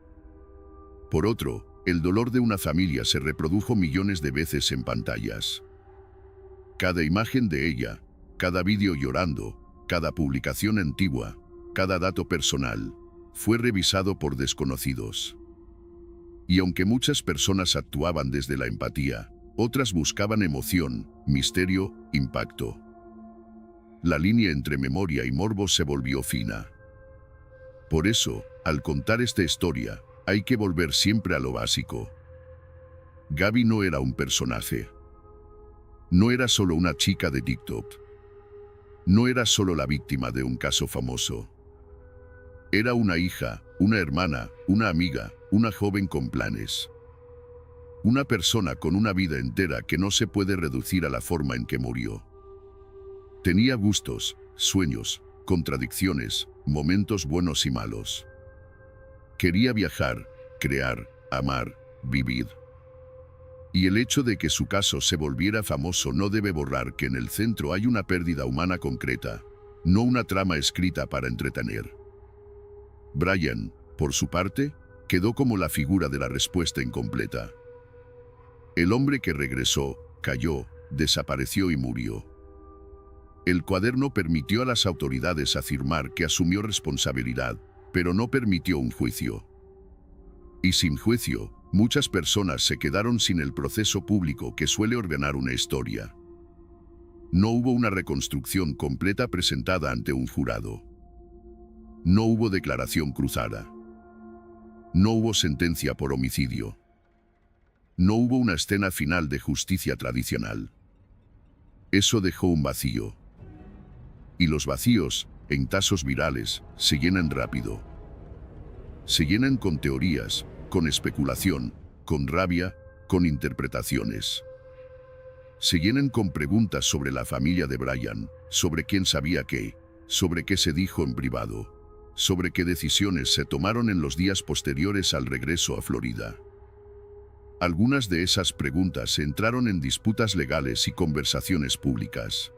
A: Por otro, el dolor de una familia se reprodujo millones de veces en pantallas. Cada imagen de ella, cada vídeo llorando, cada publicación antigua, cada dato personal, fue revisado por desconocidos. Y aunque muchas personas actuaban desde la empatía, otras buscaban emoción, misterio, impacto. La línea entre memoria y morbo se volvió fina. Por eso, al contar esta historia, hay que volver siempre a lo básico. Gaby no era un personaje. No era solo una chica de TikTok. No era solo la víctima de un caso famoso. Era una hija, una hermana, una amiga, una joven con planes. Una persona con una vida entera que no se puede reducir a la forma en que murió. Tenía gustos, sueños, contradicciones, momentos buenos y malos. Quería viajar, crear, amar, vivir. Y el hecho de que su caso se volviera famoso no debe borrar que en el centro hay una pérdida humana concreta, no una trama escrita para entretener. Brian, por su parte, quedó como la figura de la respuesta incompleta. El hombre que regresó, cayó, desapareció y murió. El cuaderno permitió a las autoridades afirmar que asumió responsabilidad, pero no permitió un juicio. Y sin juicio, muchas personas se quedaron sin el proceso público que suele ordenar una historia. No hubo una reconstrucción completa presentada ante un jurado. No hubo declaración cruzada. No hubo sentencia por homicidio. No hubo una escena final de justicia tradicional. Eso dejó un vacío. Y los vacíos, en casos virales, se llenan rápido. Se llenan con teorías, con especulación, con rabia, con interpretaciones. Se llenan con preguntas sobre la familia de Brian, sobre quién sabía qué, sobre qué se dijo en privado, sobre qué decisiones se tomaron en los días posteriores al regreso a Florida. Algunas de esas preguntas entraron en disputas legales y conversaciones públicas.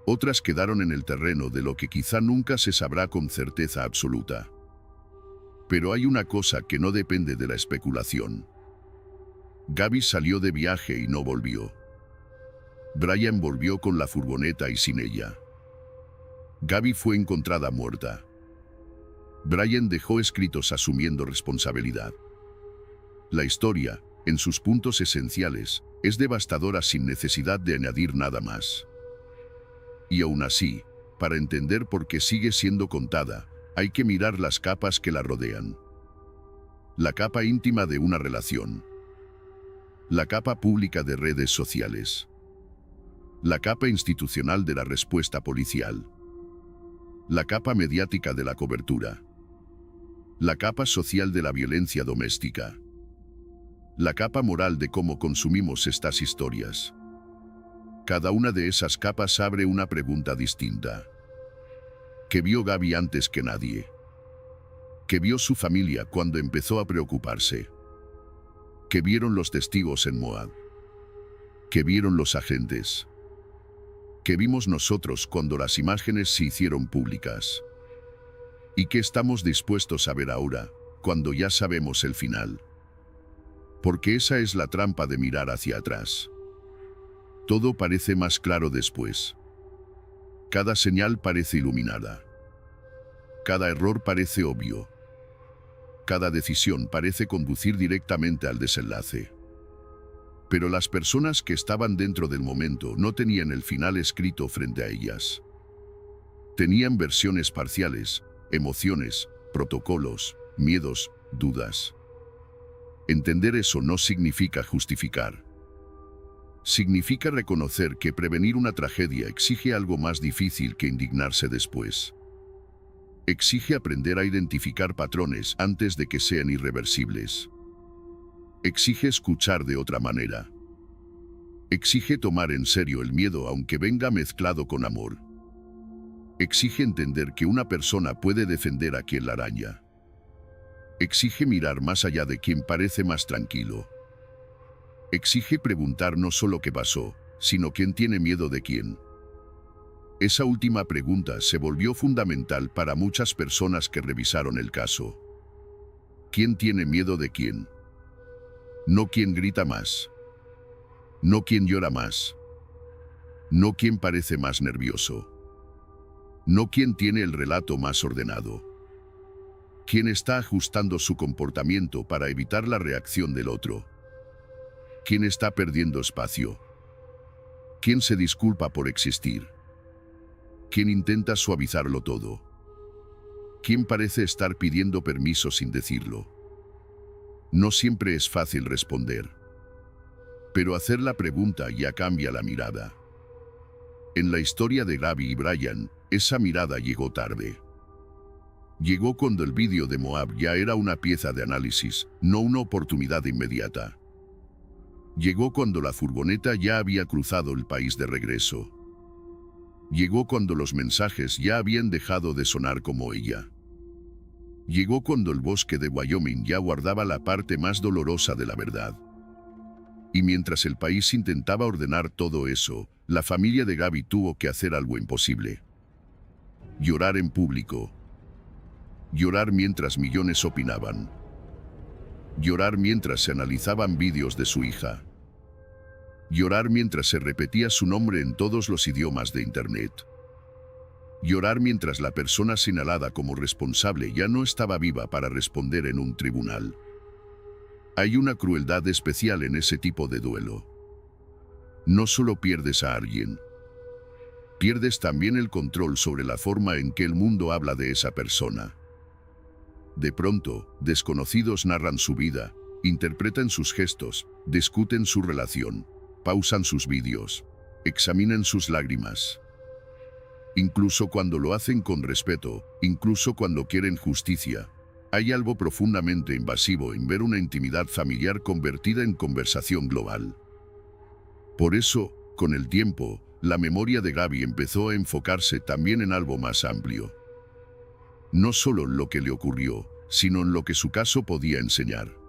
A: Otras quedaron en el terreno de lo que quizá nunca se sabrá con certeza absoluta. Pero hay una cosa que no depende de la especulación. Gaby salió de viaje y no volvió. Brian volvió con la furgoneta y sin ella. Gaby fue encontrada muerta. Brian dejó escritos asumiendo responsabilidad. La historia, en sus puntos esenciales, es devastadora sin necesidad de añadir nada más. Y aún así, para entender por qué sigue siendo contada, hay que mirar las capas que la rodean. La capa íntima de una relación. La capa pública de redes sociales. La capa institucional de la respuesta policial. La capa mediática de la cobertura. La capa social de la violencia doméstica. La capa moral de cómo consumimos estas historias. Cada una de esas capas abre una pregunta distinta. ¿Qué vio Gaby antes que nadie? ¿Qué vio su familia cuando empezó a preocuparse? ¿Qué vieron los testigos en Moab? ¿Qué vieron los agentes? ¿Qué vimos nosotros cuando las imágenes se hicieron públicas? ¿Y qué estamos dispuestos a ver ahora, cuando ya sabemos el final? Porque esa es la trampa de mirar hacia atrás. Todo parece más claro después. Cada señal parece iluminada. Cada error parece obvio. Cada decisión parece conducir directamente al desenlace. Pero las personas que estaban dentro del momento no tenían el final escrito frente a ellas. Tenían versiones parciales, emociones, protocolos, miedos, dudas. Entender eso no significa justificar. Significa reconocer que prevenir una tragedia exige algo más difícil que indignarse después. Exige aprender a identificar patrones antes de que sean irreversibles. Exige escuchar de otra manera. Exige tomar en serio el miedo aunque venga mezclado con amor. Exige entender que una persona puede defender a quien la araña. Exige mirar más allá de quien parece más tranquilo. Exige preguntar no solo qué pasó, sino quién tiene miedo de quién. Esa última pregunta se volvió fundamental para muchas personas que revisaron el caso. ¿Quién tiene miedo de quién? No quién grita más. No quién llora más. No quién parece más nervioso. No quién tiene el relato más ordenado. Quién está ajustando su comportamiento para evitar la reacción del otro. Quién está perdiendo espacio. Quién se disculpa por existir. Quién intenta suavizarlo todo. Quién parece estar pidiendo permiso sin decirlo. No siempre es fácil responder. Pero hacer la pregunta ya cambia la mirada. En la historia de Gaby y Brian, esa mirada llegó tarde. Llegó cuando el vídeo de Moab ya era una pieza de análisis, no una oportunidad inmediata. Llegó cuando la furgoneta ya había cruzado el país de regreso. Llegó cuando los mensajes ya habían dejado de sonar como ella. Llegó cuando el bosque de Wyoming ya guardaba la parte más dolorosa de la verdad. Y mientras el país intentaba ordenar todo eso, la familia de Gaby tuvo que hacer algo imposible. Llorar en público. Llorar mientras millones opinaban. Llorar mientras se analizaban vídeos de su hija. Llorar mientras se repetía su nombre en todos los idiomas de Internet. Llorar mientras la persona señalada como responsable ya no estaba viva para responder en un tribunal. Hay una crueldad especial en ese tipo de duelo. No solo pierdes a alguien, pierdes también el control sobre la forma en que el mundo habla de esa persona. De pronto, desconocidos narran su vida, interpretan sus gestos, discuten su relación, pausan sus vídeos, examinan sus lágrimas. Incluso cuando lo hacen con respeto, incluso cuando quieren justicia, hay algo profundamente invasivo en ver una intimidad familiar convertida en conversación global. Por eso, con el tiempo, la memoria de Gaby empezó a enfocarse también en algo más amplio. No solo en lo que le ocurrió, sino en lo que su caso podía enseñar.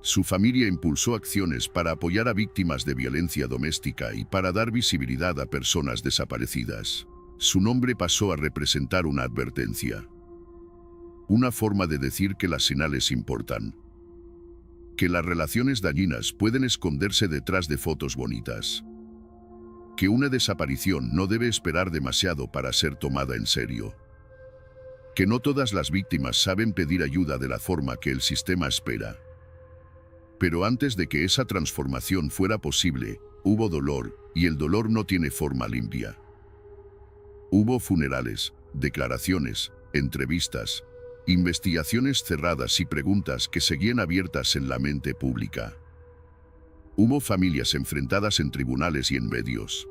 A: Su familia impulsó acciones para apoyar a víctimas de violencia doméstica y para dar visibilidad a personas desaparecidas. Su nombre pasó a representar una advertencia. Una forma de decir que las señales importan. Que las relaciones dañinas pueden esconderse detrás de fotos bonitas. Que una desaparición no debe esperar demasiado para ser tomada en serio. Que no todas las víctimas saben pedir ayuda de la forma que el sistema espera. Pero antes de que esa transformación fuera posible, hubo dolor, y el dolor no tiene forma limpia. Hubo funerales, declaraciones, entrevistas, investigaciones cerradas y preguntas que seguían abiertas en la mente pública. Hubo familias enfrentadas en tribunales y en medios.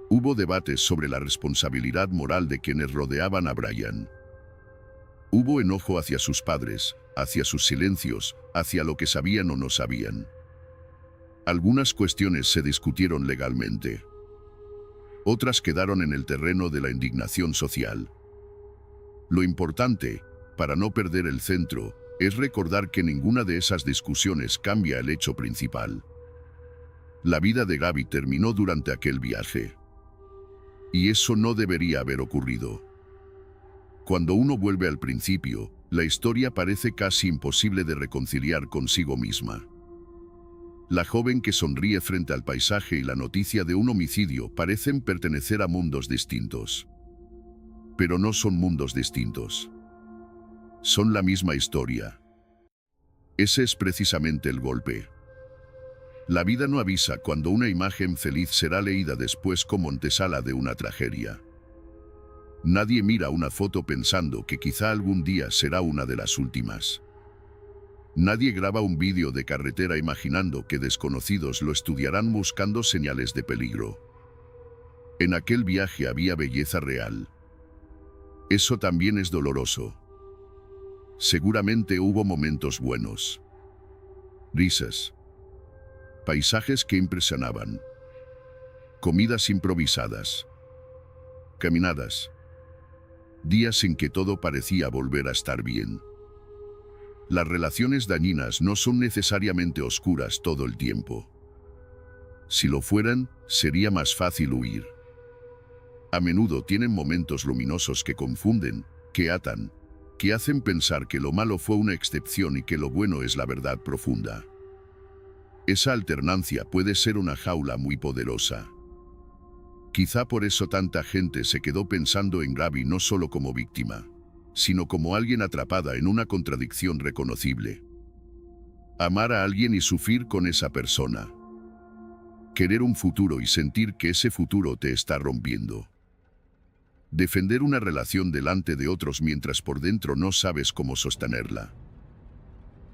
A: Hubo debates sobre la responsabilidad moral de quienes rodeaban a Brian. Hubo enojo hacia sus padres, hacia sus silencios, hacia lo que sabían o no sabían. Algunas cuestiones se discutieron legalmente. Otras quedaron en el terreno de la indignación social. Lo importante, para no perder el centro, es recordar que ninguna de esas discusiones cambia el hecho principal. La vida de Gaby terminó durante aquel viaje. Y eso no debería haber ocurrido. Cuando uno vuelve al principio, la historia parece casi imposible de reconciliar consigo misma. La joven que sonríe frente al paisaje y la noticia de un homicidio parecen pertenecer a mundos distintos. Pero no son mundos distintos. Son la misma historia. Ese es precisamente el golpe. La vida no avisa cuando una imagen feliz será leída después como antesala de una tragedia. Nadie mira una foto pensando que quizá algún día será una de las últimas. Nadie graba un vídeo de carretera imaginando que desconocidos lo estudiarán buscando señales de peligro. En aquel viaje había belleza real. Eso también es doloroso. Seguramente hubo momentos buenos. Risas. Paisajes que impresionaban. Comidas improvisadas. Caminadas. Días en que todo parecía volver a estar bien. Las relaciones dañinas no son necesariamente oscuras todo el tiempo. Si lo fueran, sería más fácil huir. A menudo tienen momentos luminosos que confunden, que atan, que hacen pensar que lo malo fue una excepción y que lo bueno es la verdad profunda. Esa alternancia puede ser una jaula muy poderosa. Quizá por eso tanta gente se quedó pensando en Gaby no solo como víctima, sino como alguien atrapada en una contradicción reconocible. Amar a alguien y sufrir con esa persona. Querer un futuro y sentir que ese futuro te está rompiendo. Defender una relación delante de otros mientras por dentro no sabes cómo sostenerla.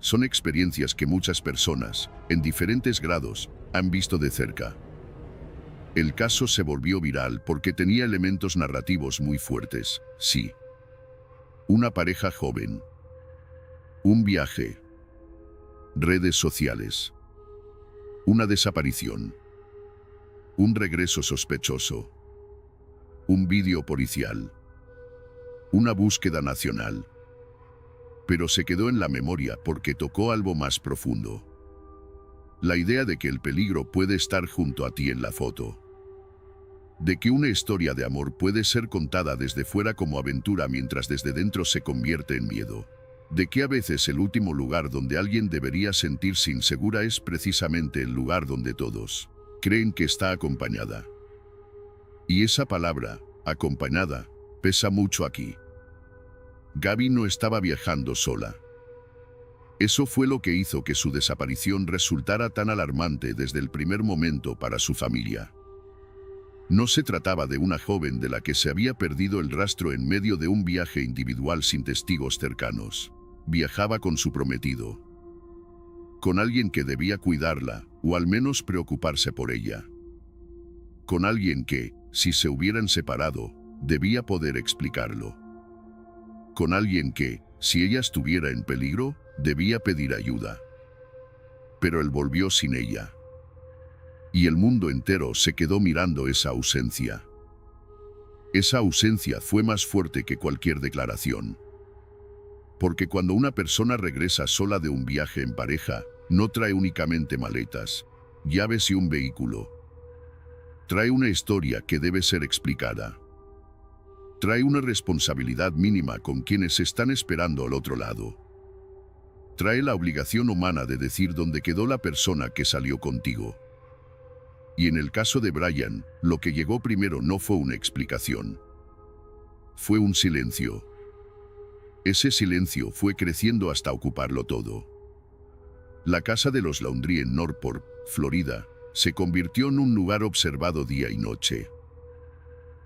A: Son experiencias que muchas personas, en diferentes grados, han visto de cerca. El caso se volvió viral porque tenía elementos narrativos muy fuertes, sí. Una pareja joven. Un viaje. Redes sociales. Una desaparición. Un regreso sospechoso. Un vídeo policial. Una búsqueda nacional. Pero se quedó en la memoria porque tocó algo más profundo. La idea de que el peligro puede estar junto a ti en la foto. De que una historia de amor puede ser contada desde fuera como aventura mientras desde dentro se convierte en miedo. De que a veces el último lugar donde alguien debería sentirse insegura es precisamente el lugar donde todos creen que está acompañada. Y esa palabra, acompañada, pesa mucho aquí. Gaby no estaba viajando sola. Eso fue lo que hizo que su desaparición resultara tan alarmante desde el primer momento para su familia. No se trataba de una joven de la que se había perdido el rastro en medio de un viaje individual sin testigos cercanos. Viajaba con su prometido. Con alguien que debía cuidarla, o al menos preocuparse por ella. Con alguien que, si se hubieran separado, debía poder explicarlo. Con alguien que, si ella estuviera en peligro, debía pedir ayuda. Pero él volvió sin ella. Y el mundo entero se quedó mirando esa ausencia. Esa ausencia fue más fuerte que cualquier declaración. Porque cuando una persona regresa sola de un viaje en pareja, no trae únicamente maletas, llaves y un vehículo. Trae una historia que debe ser explicada. Trae una responsabilidad mínima con quienes están esperando al otro lado. Trae la obligación humana de decir dónde quedó la persona que salió contigo. Y en el caso de Brian, lo que llegó primero no fue una explicación. Fue un silencio. Ese silencio fue creciendo hasta ocuparlo todo. La casa de los Laundrie en Northport, Florida, se convirtió en un lugar observado día y noche.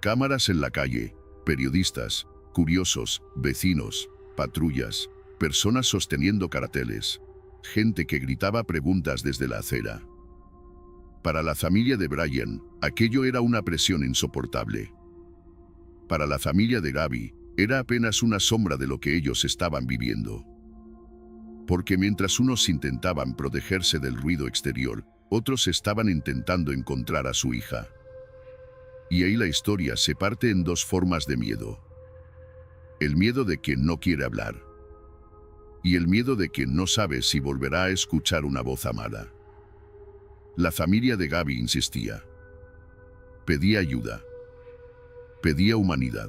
A: Cámaras en la calle, periodistas, curiosos, vecinos, patrullas, personas sosteniendo carteles, gente que gritaba preguntas desde la acera. Para la familia de Brian, aquello era una presión insoportable. Para la familia de Gaby, era apenas una sombra de lo que ellos estaban viviendo. Porque mientras unos intentaban protegerse del ruido exterior, otros estaban intentando encontrar a su hija. Y ahí la historia se parte en dos formas de miedo. El miedo de quien no quiere hablar. Y el miedo de quien no sabe si volverá a escuchar una voz amada. La familia de Gaby insistía. Pedía ayuda. Pedía humanidad.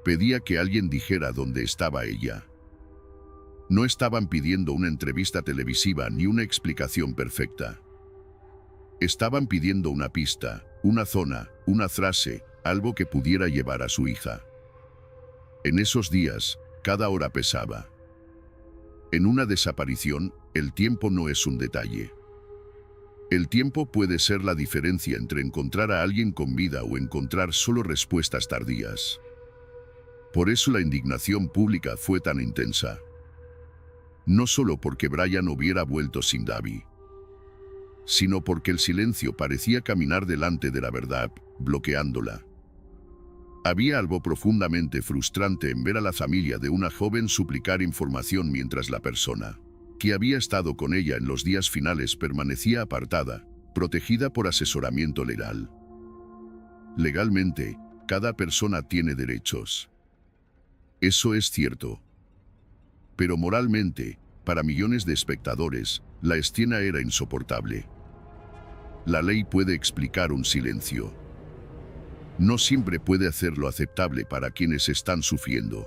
A: Pedía que alguien dijera dónde estaba ella. No estaban pidiendo una entrevista televisiva ni una explicación perfecta. Estaban pidiendo una pista, una zona, una frase, algo que pudiera llevar a su hija. En esos días, cada hora pesaba. En una desaparición, el tiempo no es un detalle. El tiempo puede ser la diferencia entre encontrar a alguien con vida o encontrar solo respuestas tardías. Por eso la indignación pública fue tan intensa. No solo porque Brian hubiera vuelto sin Davi, sino porque el silencio parecía caminar delante de la verdad, bloqueándola. Había algo profundamente frustrante en ver a la familia de una joven suplicar información mientras la persona que había estado con ella en los días finales permanecía apartada, protegida por asesoramiento legal. Legalmente, cada persona tiene derechos. Eso es cierto. Pero moralmente, para millones de espectadores, la escena era insoportable. La ley puede explicar un silencio. No siempre puede hacerlo aceptable para quienes están sufriendo.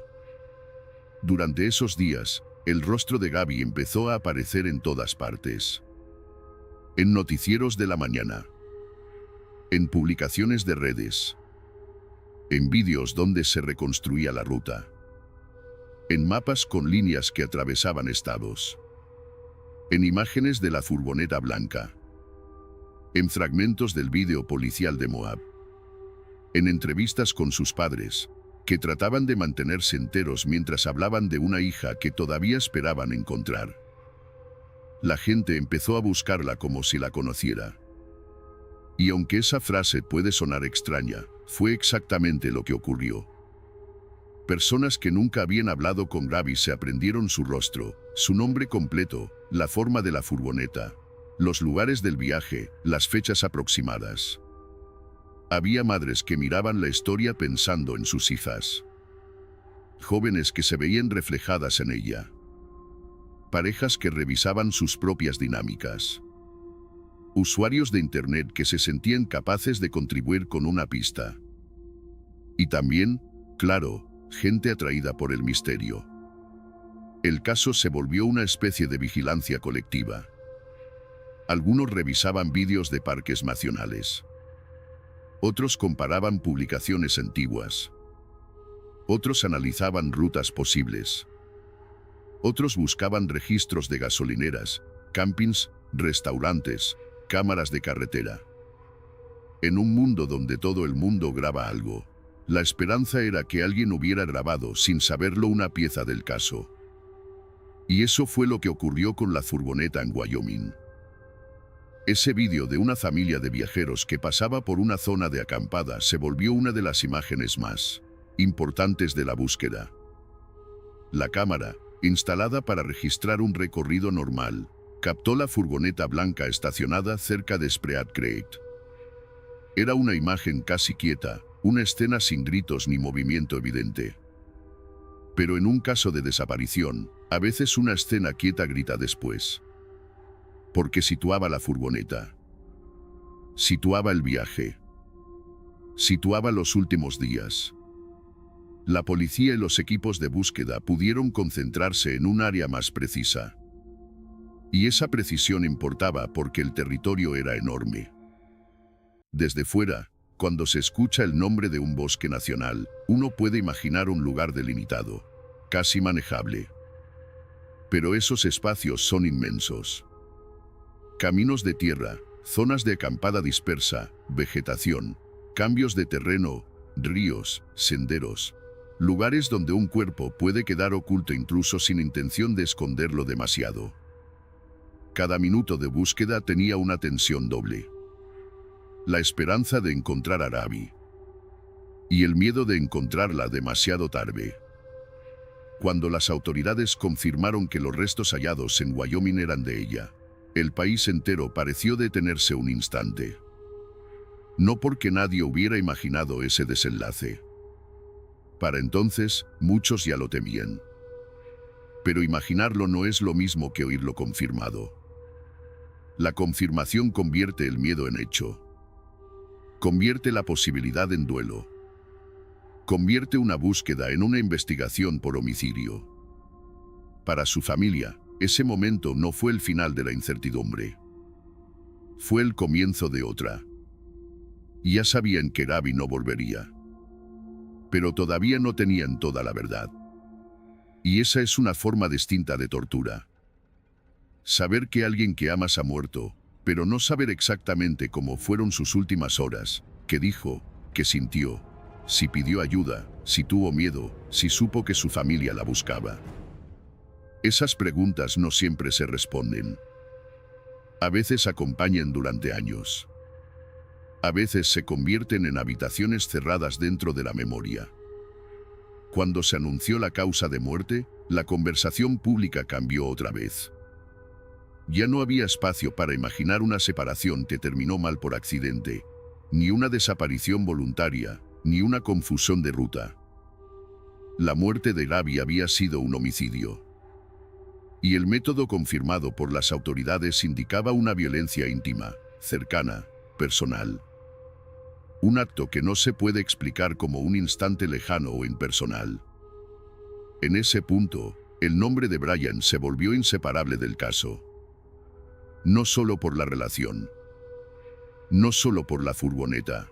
A: Durante esos días, el rostro de Gaby empezó a aparecer en todas partes. En noticieros de la mañana. En publicaciones de redes. En vídeos donde se reconstruía la ruta. En mapas con líneas que atravesaban estados. En imágenes de la furgoneta blanca. En fragmentos del vídeo policial de Moab. En entrevistas con sus padres, que trataban de mantenerse enteros mientras hablaban de una hija que todavía esperaban encontrar. La gente empezó a buscarla como si la conociera. Y aunque esa frase puede sonar extraña, fue exactamente lo que ocurrió. Personas que nunca habían hablado con Gaby se aprendieron su rostro, su nombre completo, la forma de la furgoneta, los lugares del viaje, las fechas aproximadas. Había madres que miraban la historia pensando en sus hijas. Jóvenes que se veían reflejadas en ella. Parejas que revisaban sus propias dinámicas. Usuarios de Internet que se sentían capaces de contribuir con una pista. Y también, claro, gente atraída por el misterio. El caso se volvió una especie de vigilancia colectiva. Algunos revisaban vídeos de parques nacionales. Otros comparaban publicaciones antiguas. Otros analizaban rutas posibles. Otros buscaban registros de gasolineras, campings, restaurantes, cámaras de carretera. En un mundo donde todo el mundo graba algo, la esperanza era que alguien hubiera grabado sin saberlo una pieza del caso. Y eso fue lo que ocurrió con la furgoneta en Wyoming. Ese vídeo de una familia de viajeros que pasaba por una zona de acampada se volvió una de las imágenes más importantes de la búsqueda. La cámara, instalada para registrar un recorrido normal, captó la furgoneta blanca estacionada cerca de Spruce Creek. Era una imagen casi quieta, una escena sin gritos ni movimiento evidente. Pero en un caso de desaparición, a veces una escena quieta grita después. Porque situaba la furgoneta. Situaba el viaje. Situaba los últimos días. La policía y los equipos de búsqueda pudieron concentrarse en un área más precisa. Y esa precisión importaba porque el territorio era enorme. Desde fuera, cuando se escucha el nombre de un bosque nacional, uno puede imaginar un lugar delimitado, casi manejable. Pero esos espacios son inmensos. Caminos de tierra, zonas de acampada dispersa, vegetación, cambios de terreno, ríos, senderos, lugares donde un cuerpo puede quedar oculto incluso sin intención de esconderlo demasiado. Cada minuto de búsqueda tenía una tensión doble. La esperanza de encontrar a Gaby y el miedo de encontrarla demasiado tarde. Cuando las autoridades confirmaron que los restos hallados en Wyoming eran de ella, el país entero pareció detenerse un instante. No porque nadie hubiera imaginado ese desenlace. Para entonces, muchos ya lo temían. Pero imaginarlo no es lo mismo que oírlo confirmado. La confirmación convierte el miedo en hecho. Convierte la posibilidad en duelo. Convierte una búsqueda en una investigación por homicidio. Para su familia, ese momento no fue el final de la incertidumbre. Fue el comienzo de otra. Ya sabían que Gaby no volvería. Pero todavía no tenían toda la verdad. Y esa es una forma distinta de tortura. Saber que alguien que amas ha muerto, pero no saber exactamente cómo fueron sus últimas horas, qué dijo, qué sintió, si pidió ayuda, si tuvo miedo, si supo que su familia la buscaba. Esas preguntas no siempre se responden. A veces acompañan durante años. A veces se convierten en habitaciones cerradas dentro de la memoria. Cuando se anunció la causa de muerte, la conversación pública cambió otra vez. Ya no había espacio para imaginar una separación que terminó mal por accidente, ni una desaparición voluntaria, ni una confusión de ruta. La muerte de Gaby había sido un homicidio. Y el método confirmado por las autoridades indicaba una violencia íntima, cercana, personal. Un acto que no se puede explicar como un instante lejano o impersonal. En ese punto, el nombre de Brian se volvió inseparable del caso. No solo por la relación. No solo por la furgoneta.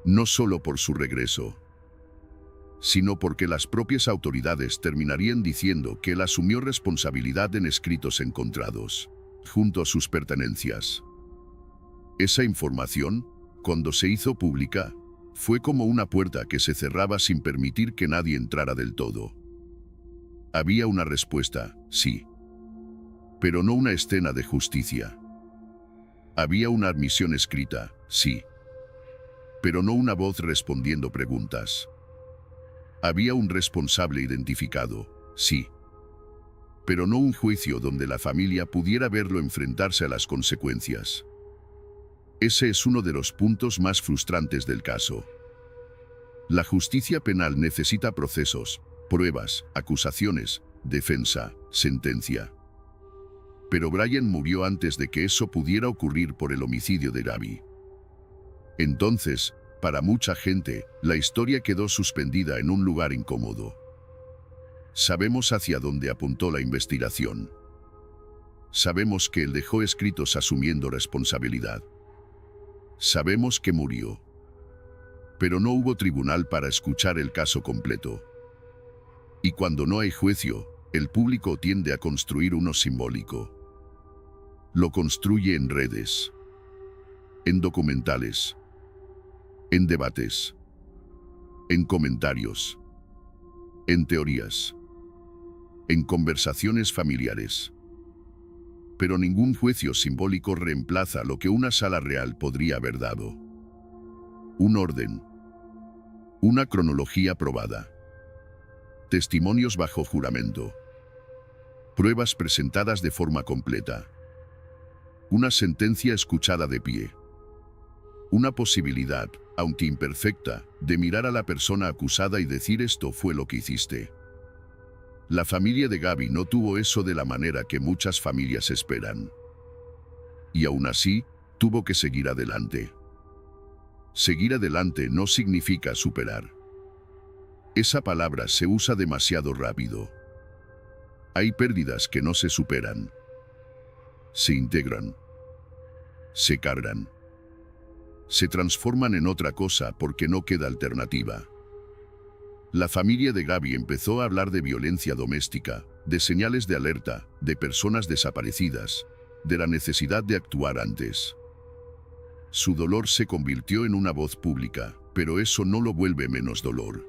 A: No solo por su regreso. Sino porque las propias autoridades terminarían diciendo que él asumió responsabilidad en escritos encontrados, junto a sus pertenencias. Esa información, cuando se hizo pública, fue como una puerta que se cerraba sin permitir que nadie entrara del todo. Había una respuesta, sí. Pero no una escena de justicia. Había una admisión escrita, sí. Pero no una voz respondiendo preguntas. Había un responsable identificado, sí. Pero no un juicio donde la familia pudiera verlo enfrentarse a las consecuencias. Ese es uno de los puntos más frustrantes del caso. La justicia penal necesita procesos, pruebas, acusaciones, defensa, sentencia. Pero Brian murió antes de que eso pudiera ocurrir por el homicidio de Gaby. Entonces, para mucha gente, la historia quedó suspendida en un lugar incómodo. Sabemos hacia dónde apuntó la investigación. Sabemos que él dejó escritos asumiendo responsabilidad. Sabemos que murió. Pero no hubo tribunal para escuchar el caso completo. Y cuando no hay juicio, el público tiende a construir uno simbólico. Lo construye en redes, en documentales, en debates, en comentarios, en teorías, en conversaciones familiares. Pero ningún juicio simbólico reemplaza lo que una sala real podría haber dado. Un orden, una cronología probada, testimonios bajo juramento, pruebas presentadas de forma completa, una sentencia escuchada de pie, una posibilidad, aunque imperfecta, de mirar a la persona acusada y decir esto fue lo que hiciste. La familia de Gaby no tuvo eso de la manera que muchas familias esperan. Y aún así, tuvo que seguir adelante. Seguir adelante no significa superar. Esa palabra se usa demasiado rápido. Hay pérdidas que no se superan. Se integran. Se cargan. Se transforman en otra cosa porque no queda alternativa. La familia de Gaby empezó a hablar de violencia doméstica, de señales de alerta, de personas desaparecidas, de la necesidad de actuar antes. Su dolor se convirtió en una voz pública, pero eso no lo vuelve menos dolor.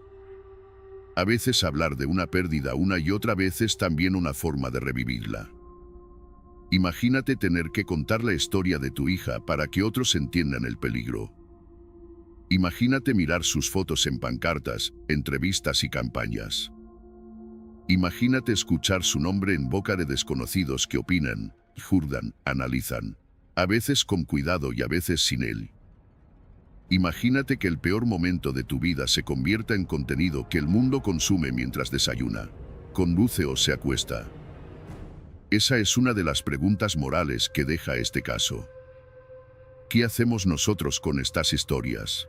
A: A veces hablar de una pérdida una y otra vez es también una forma de revivirla. Imagínate tener que contar la historia de tu hija para que otros entiendan el peligro. Imagínate mirar sus fotos en pancartas, entrevistas y campañas. Imagínate escuchar su nombre en boca de desconocidos que opinan, juzgan, analizan, a veces con cuidado y a veces sin él. Imagínate que el peor momento de tu vida se convierta en contenido que el mundo consume mientras desayuna, conduce o se acuesta. Esa es una de las preguntas morales que deja este caso. ¿Qué hacemos nosotros con estas historias?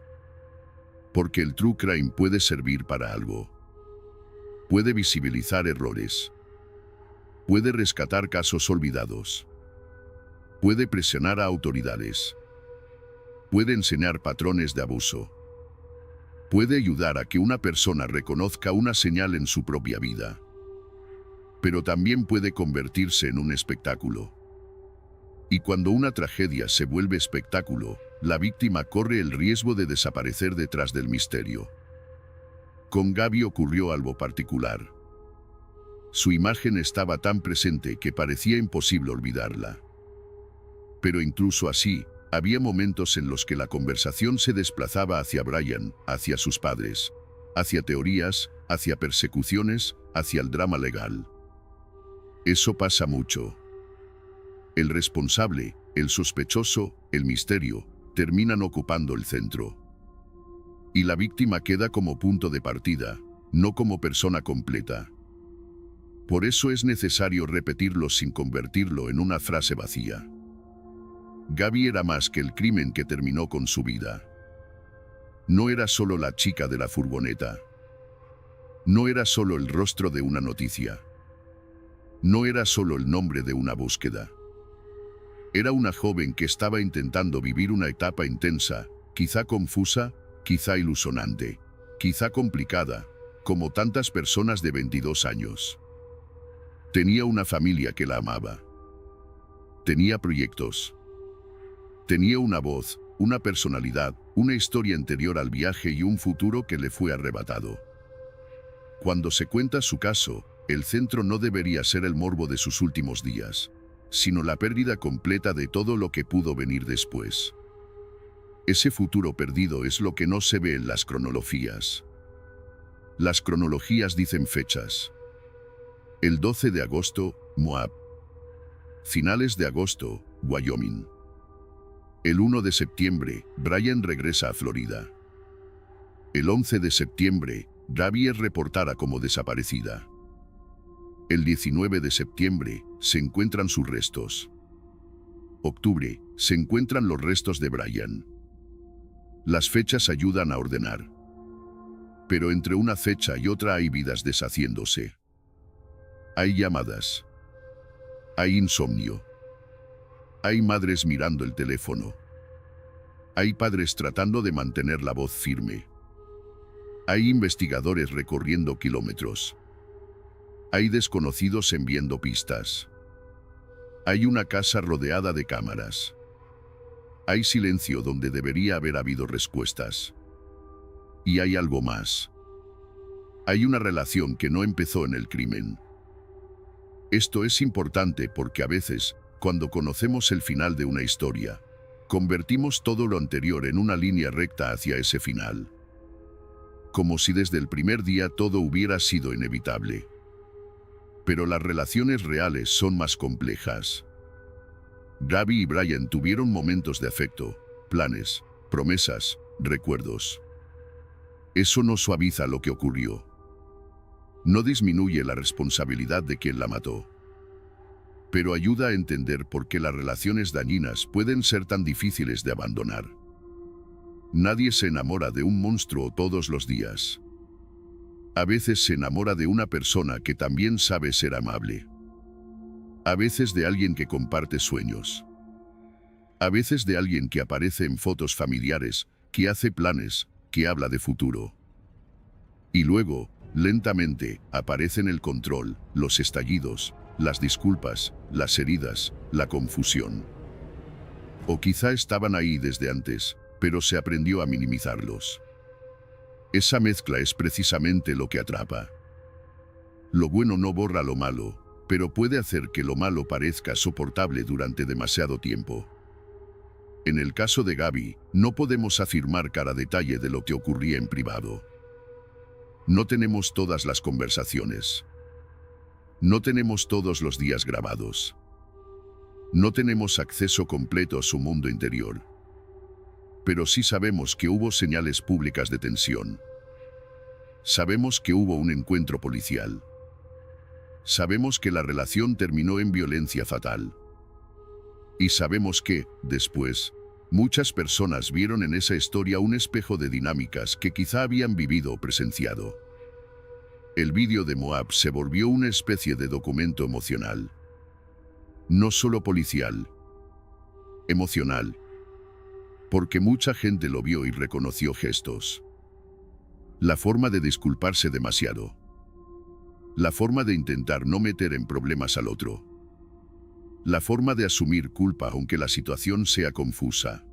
A: Porque el true crime puede servir para algo. Puede visibilizar errores. Puede rescatar casos olvidados. Puede presionar a autoridades. Puede enseñar patrones de abuso. Puede ayudar a que una persona reconozca una señal en su propia vida. Pero también puede convertirse en un espectáculo. Y cuando una tragedia se vuelve espectáculo, la víctima corre el riesgo de desaparecer detrás del misterio. Con Gaby ocurrió algo particular. Su imagen estaba tan presente que parecía imposible olvidarla. Pero incluso así, había momentos en los que la conversación se desplazaba hacia Brian, hacia sus padres, hacia teorías, hacia persecuciones, hacia el drama legal. Eso pasa mucho. El responsable, el sospechoso, el misterio, terminan ocupando el centro. Y la víctima queda como punto de partida, no como persona completa. Por eso es necesario repetirlo sin convertirlo en una frase vacía. Gaby era más que el crimen que terminó con su vida. No era solo la chica de la furgoneta. No era solo el rostro de una noticia. No era solo el nombre de una búsqueda. Era una joven que estaba intentando vivir una etapa intensa, quizá confusa, quizá ilusionante, quizá complicada, como tantas personas de 22 años. Tenía una familia que la amaba. Tenía proyectos. Tenía una voz, una personalidad, una historia anterior al viaje y un futuro que le fue arrebatado. Cuando se cuenta su caso, el centro no debería ser el morbo de sus últimos días, sino la pérdida completa de todo lo que pudo venir después. Ese futuro perdido es lo que no se ve en las cronologías. Las cronologías dicen fechas. El 12 de agosto, Moab. Finales de agosto, Wyoming. El 1 de septiembre, Brian regresa a Florida. El 11 de septiembre, Gaby es reportada como desaparecida. El 19 de septiembre, se encuentran sus restos. Octubre, se encuentran los restos de Brian. Las fechas ayudan a ordenar. Pero entre una fecha y otra hay vidas deshaciéndose. Hay llamadas. Hay insomnio. Hay madres mirando el teléfono. Hay padres tratando de mantener la voz firme. Hay investigadores recorriendo kilómetros. Hay desconocidos enviando pistas. Hay una casa rodeada de cámaras. Hay silencio donde debería haber habido respuestas. Y hay algo más. Hay una relación que no empezó en el crimen. Esto es importante porque a veces, cuando conocemos el final de una historia, convertimos todo lo anterior en una línea recta hacia ese final. Como si desde el primer día todo hubiera sido inevitable. Pero las relaciones reales son más complejas. Gaby y Brian tuvieron momentos de afecto, planes, promesas, recuerdos. Eso no suaviza lo que ocurrió. No disminuye la responsabilidad de quien la mató. Pero ayuda a entender por qué las relaciones dañinas pueden ser tan difíciles de abandonar. Nadie se enamora de un monstruo todos los días. A veces se enamora de una persona que también sabe ser amable. A veces de alguien que comparte sueños. A veces de alguien que aparece en fotos familiares, que hace planes, que habla de futuro. Y luego, lentamente, aparecen el control, los estallidos, las disculpas, las heridas, la confusión. O quizá estaban ahí desde antes, pero se aprendió a minimizarlos. Esa mezcla es precisamente lo que atrapa. Lo bueno no borra lo malo, pero puede hacer que lo malo parezca soportable durante demasiado tiempo. En el caso de Gaby, no podemos afirmar cada detalle de lo que ocurría en privado. No tenemos todas las conversaciones. No tenemos todos los días grabados. No tenemos acceso completo a su mundo interior. Pero sí sabemos que hubo señales públicas de tensión. Sabemos que hubo un encuentro policial. Sabemos que la relación terminó en violencia fatal. Y sabemos que, después, Muchas personas vieron en esa historia un espejo de dinámicas que quizá habían vivido o presenciado. El vídeo de Moab se volvió una especie de documento emocional. No solo policial, emocional. Porque mucha gente lo vio y reconoció gestos. La forma de disculparse demasiado. La forma de intentar no meter en problemas al otro. La forma de asumir culpa aunque la situación sea confusa.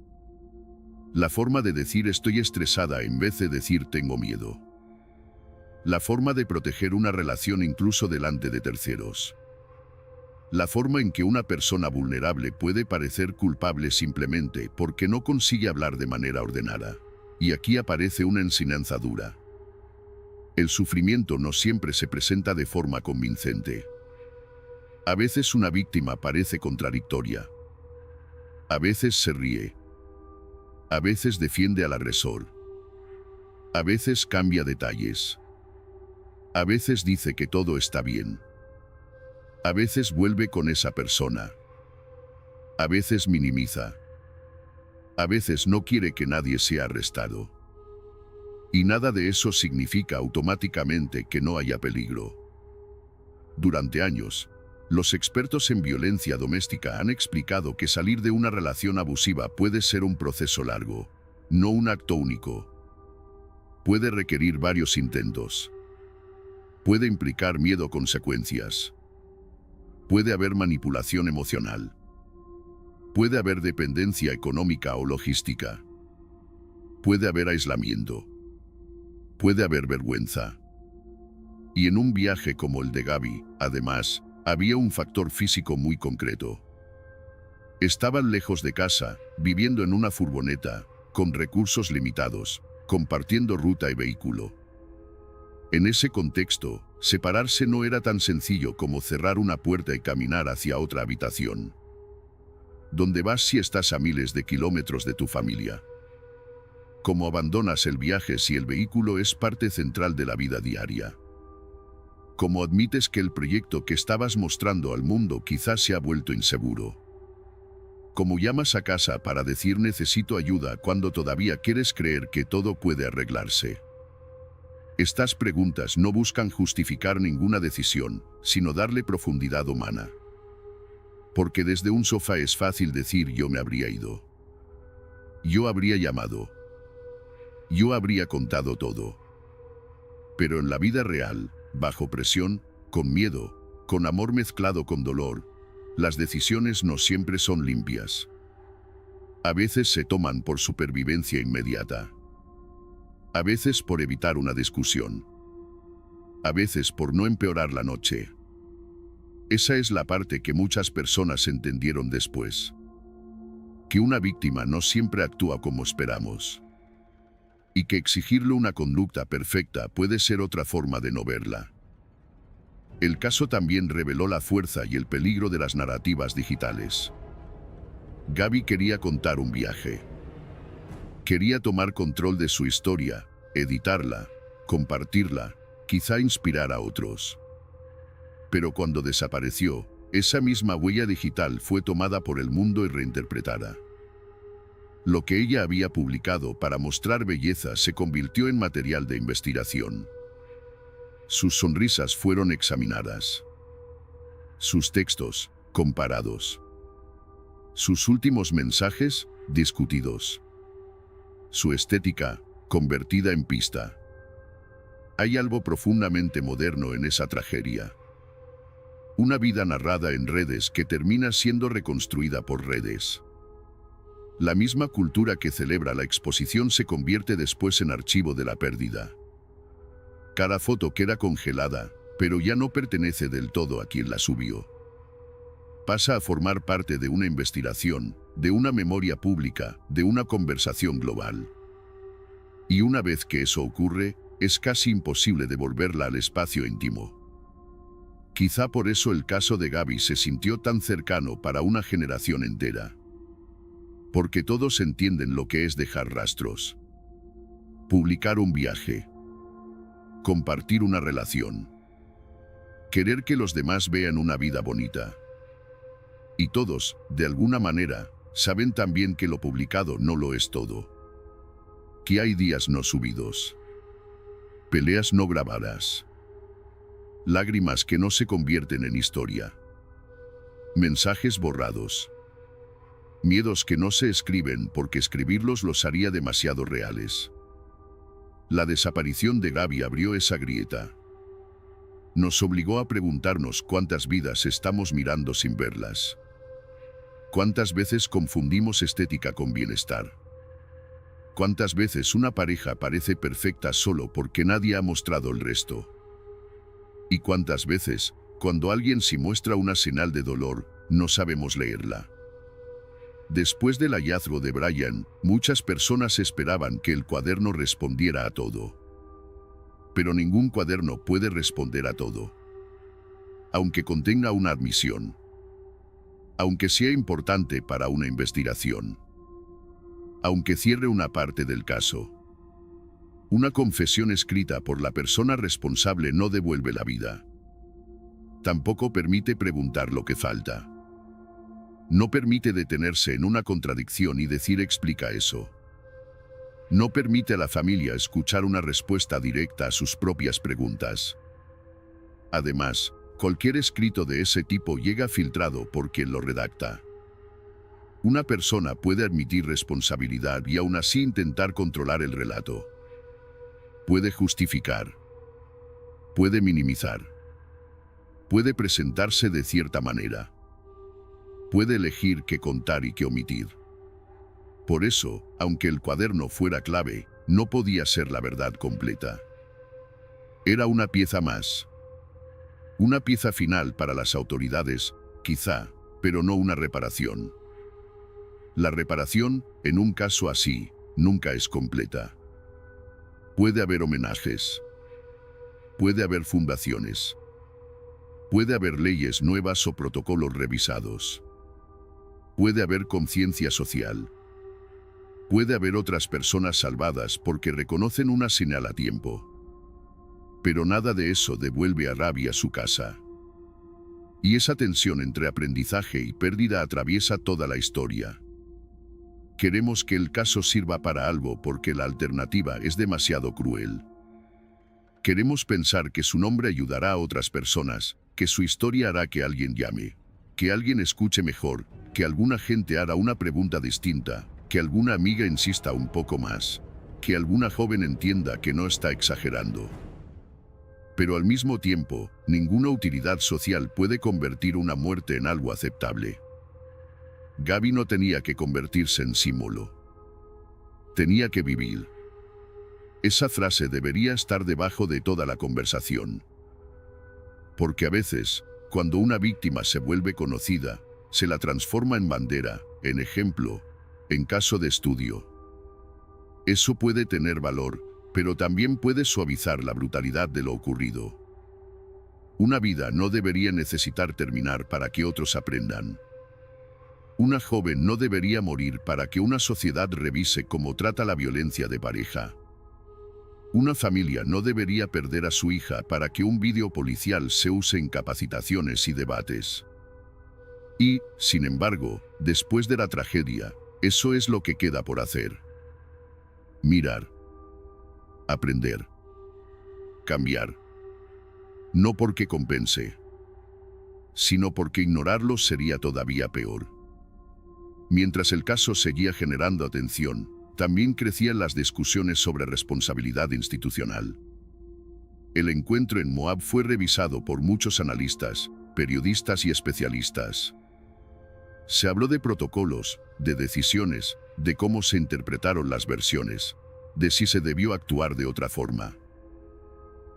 A: La forma de decir estoy estresada en vez de decir tengo miedo. La forma de proteger una relación incluso delante de terceros. La forma en que una persona vulnerable puede parecer culpable simplemente porque no consigue hablar de manera ordenada. Y aquí aparece una enseñanza dura. El sufrimiento no siempre se presenta de forma convincente. A veces una víctima parece contradictoria. A veces se ríe. A veces defiende al agresor. A veces cambia detalles. A veces dice que todo está bien. A veces vuelve con esa persona. A veces minimiza. A veces no quiere que nadie sea arrestado. Y nada de eso significa automáticamente que no haya peligro. Durante años, los expertos en violencia doméstica han explicado que salir de una relación abusiva puede ser un proceso largo, no un acto único. Puede requerir varios intentos. Puede implicar miedo a consecuencias. Puede haber manipulación emocional. Puede haber dependencia económica o logística. Puede haber aislamiento. Puede haber vergüenza. Y en un viaje como el de Gaby, además, había un factor físico muy concreto. Estaban lejos de casa, viviendo en una furgoneta, con recursos limitados, compartiendo ruta y vehículo. En ese contexto, separarse no era tan sencillo como cerrar una puerta y caminar hacia otra habitación. ¿Dónde vas si estás a miles de kilómetros de tu familia? ¿Cómo abandonas el viaje si el vehículo es parte central de la vida diaria? ¿Cómo admites que el proyecto que estabas mostrando al mundo quizás se ha vuelto inseguro? ¿Cómo llamas a casa para decir necesito ayuda cuando todavía quieres creer que todo puede arreglarse? Estas preguntas no buscan justificar ninguna decisión, sino darle profundidad humana. Porque desde un sofá es fácil decir yo me habría ido. Yo habría llamado. Yo habría contado todo. Pero en la vida real, bajo presión, con miedo, con amor mezclado con dolor, las decisiones no siempre son limpias. A veces se toman por supervivencia inmediata. A veces por evitar una discusión. A veces por no empeorar la noche. Esa es la parte que muchas personas entendieron después. Que una víctima no siempre actúa como esperamos. Y que exigirle una conducta perfecta puede ser otra forma de no verla. El caso también reveló la fuerza y el peligro de las narrativas digitales. Gaby quería contar un viaje. Quería tomar control de su historia, editarla, compartirla, quizá inspirar a otros. Pero cuando desapareció, esa misma huella digital fue tomada por el mundo y reinterpretada. Lo que ella había publicado para mostrar belleza se convirtió en material de investigación. Sus sonrisas fueron examinadas. Sus textos, comparados. Sus últimos mensajes, discutidos. Su estética, convertida en pista. Hay algo profundamente moderno en esa tragedia. Una vida narrada en redes que termina siendo reconstruida por redes. La misma cultura que celebra la exposición se convierte después en archivo de la pérdida. Cada foto queda congelada, pero ya no pertenece del todo a quien la subió. Pasa a formar parte de una investigación, de una memoria pública, de una conversación global. Y una vez que eso ocurre, es casi imposible devolverla al espacio íntimo. Quizá por eso el caso de Gaby se sintió tan cercano para una generación entera. Porque todos entienden lo que es dejar rastros. Publicar un viaje. Compartir una relación. Querer que los demás vean una vida bonita. Y todos, de alguna manera, saben también que lo publicado no lo es todo. Que hay días no subidos. Peleas no grabadas. Lágrimas que no se convierten en historia. Mensajes borrados. Miedos que no se escriben porque escribirlos los haría demasiado reales. La desaparición de Gaby abrió esa grieta. Nos obligó a preguntarnos cuántas vidas estamos mirando sin verlas. ¿Cuántas veces confundimos estética con bienestar? ¿Cuántas veces una pareja parece perfecta solo porque nadie ha mostrado el resto? ¿Y cuántas veces, cuando alguien sí muestra una señal de dolor, no sabemos leerla? Después del hallazgo de Brian, muchas personas esperaban que el cuaderno respondiera a todo. Pero ningún cuaderno puede responder a todo. Aunque contenga una admisión. Aunque sea importante para una investigación. Aunque cierre una parte del caso. Una confesión escrita por la persona responsable no devuelve la vida. Tampoco permite preguntar lo que falta. No permite detenerse en una contradicción y decir explica eso. No permite a la familia escuchar una respuesta directa a sus propias preguntas. Además, cualquier escrito de ese tipo llega filtrado por quien lo redacta. Una persona puede admitir responsabilidad y aún así intentar controlar el relato. Puede justificar. Puede minimizar. Puede presentarse de cierta manera. Puede elegir qué contar y qué omitir. Por eso, aunque el cuaderno fuera clave, no podía ser la verdad completa. Era una pieza más. Una pieza final para las autoridades, quizá, pero no una reparación. La reparación, en un caso así, nunca es completa. Puede haber homenajes. Puede haber fundaciones. Puede haber leyes nuevas o protocolos revisados. Puede haber conciencia social. Puede haber otras personas salvadas porque reconocen una señal a tiempo. Pero nada de eso devuelve a Gaby a su casa. Y esa tensión entre aprendizaje y pérdida atraviesa toda la historia. Queremos que el caso sirva para algo porque la alternativa es demasiado cruel. Queremos pensar que su nombre ayudará a otras personas, que su historia hará que alguien llame, que alguien escuche mejor, que alguna gente haga una pregunta distinta, que alguna amiga insista un poco más, que alguna joven entienda que no está exagerando. Pero al mismo tiempo, ninguna utilidad social puede convertir una muerte en algo aceptable. Gaby no tenía que convertirse en símbolo. Tenía que vivir. Esa frase debería estar debajo de toda la conversación. Porque a veces, cuando una víctima se vuelve conocida, se la transforma en bandera, en ejemplo, en caso de estudio. Eso puede tener valor, pero también puede suavizar la brutalidad de lo ocurrido. Una vida no debería necesitar terminar para que otros aprendan. Una joven no debería morir para que una sociedad revise cómo trata la violencia de pareja. Una familia no debería perder a su hija para que un vídeo policial se use en capacitaciones y debates. Y, sin embargo, después de la tragedia, eso es lo que queda por hacer. Mirar. Aprender. Cambiar. No porque compense, sino porque ignorarlo sería todavía peor. Mientras el caso seguía generando atención, también crecían las discusiones sobre responsabilidad institucional. El encuentro en Moab fue revisado por muchos analistas, periodistas y especialistas. Se habló de protocolos, de decisiones, de cómo se interpretaron las versiones, de si se debió actuar de otra forma.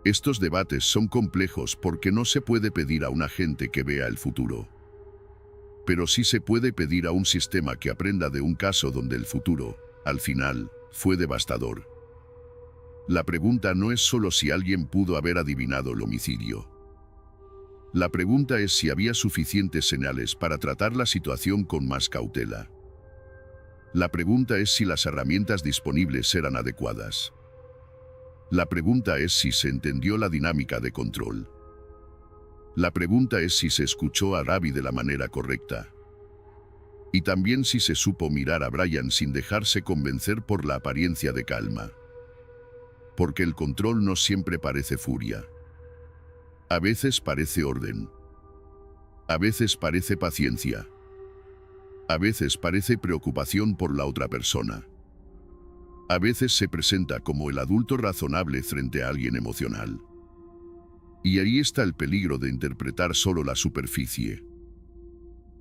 A: Estos debates son complejos porque no se puede pedir a una gente que vea el futuro. Pero sí se puede pedir a un sistema que aprenda de un caso donde el futuro, al final, fue devastador. La pregunta no es solo si alguien pudo haber adivinado el homicidio. La pregunta es si había suficientes señales para tratar la situación con más cautela. La pregunta es si las herramientas disponibles eran adecuadas. La pregunta es si se entendió la dinámica de control. La pregunta es si se escuchó a Gaby de la manera correcta. Y también si se supo mirar a Brian sin dejarse convencer por la apariencia de calma. Porque el control no siempre parece furia. A veces parece orden. A veces parece paciencia. A veces parece preocupación por la otra persona. A veces se presenta como el adulto razonable frente a alguien emocional. Y ahí está el peligro de interpretar solo la superficie.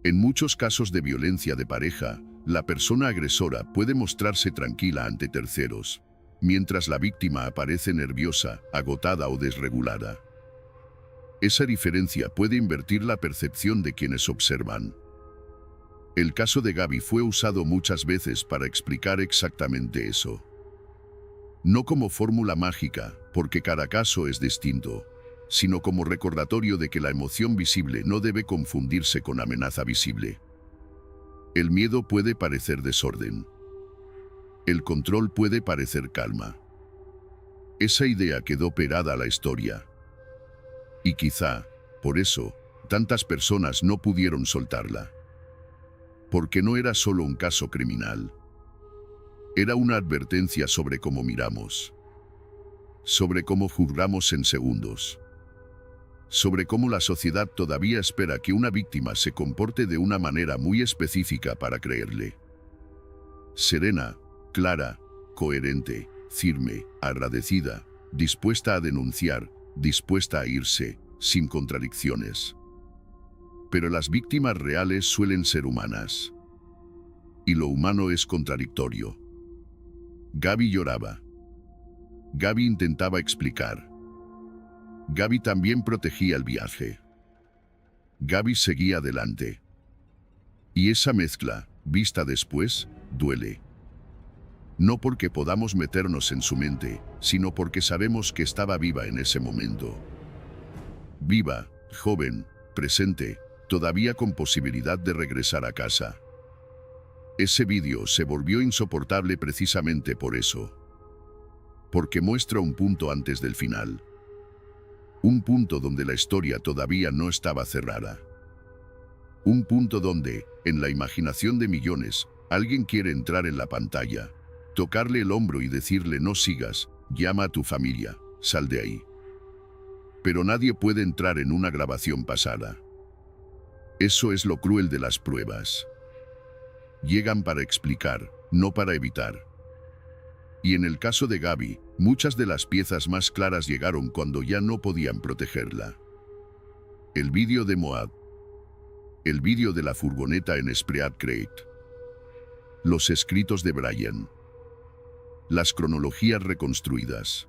A: En muchos casos de violencia de pareja, la persona agresora puede mostrarse tranquila ante terceros, mientras la víctima aparece nerviosa, agotada o desregulada. Esa diferencia puede invertir la percepción de quienes observan. El caso de Gaby fue usado muchas veces para explicar exactamente eso. No como fórmula mágica, porque cada caso es distinto, sino como recordatorio de que la emoción visible no debe confundirse con amenaza visible. El miedo puede parecer desorden. El control puede parecer calma. Esa idea quedó pegada a la historia. Y quizá, por eso, tantas personas no pudieron soltarla. Porque no era solo un caso criminal. Era una advertencia sobre cómo miramos. Sobre cómo juzgamos en segundos. Sobre cómo la sociedad todavía espera que una víctima se comporte de una manera muy específica para creerle. Serena, clara, coherente, firme, agradecida, dispuesta a denunciar, dispuesta a irse, sin contradicciones. Pero las víctimas reales suelen ser humanas. Y lo humano es contradictorio. Gaby lloraba. Gaby intentaba explicar. Gaby también protegía el viaje. Gaby seguía adelante. Y esa mezcla, vista después, duele. No porque podamos meternos en su mente, sino porque sabemos que estaba viva en ese momento. Viva, joven, presente, todavía con posibilidad de regresar a casa. Ese vídeo se volvió insoportable precisamente por eso. Porque muestra un punto antes del final. Un punto donde la historia todavía no estaba cerrada. Un punto donde, en la imaginación de millones, alguien quiere entrar en la pantalla, tocarle el hombro y decirle no sigas, llama a tu familia, sal de ahí. Pero nadie puede entrar en una grabación pasada. Eso es lo cruel de las pruebas. Llegan para explicar, no para evitar. Y en el caso de Gaby, muchas de las piezas más claras llegaron cuando ya no podían protegerla. El vídeo de Moab. El vídeo de la furgoneta en Spruce Creek. Los escritos de Brian. Las cronologías reconstruidas.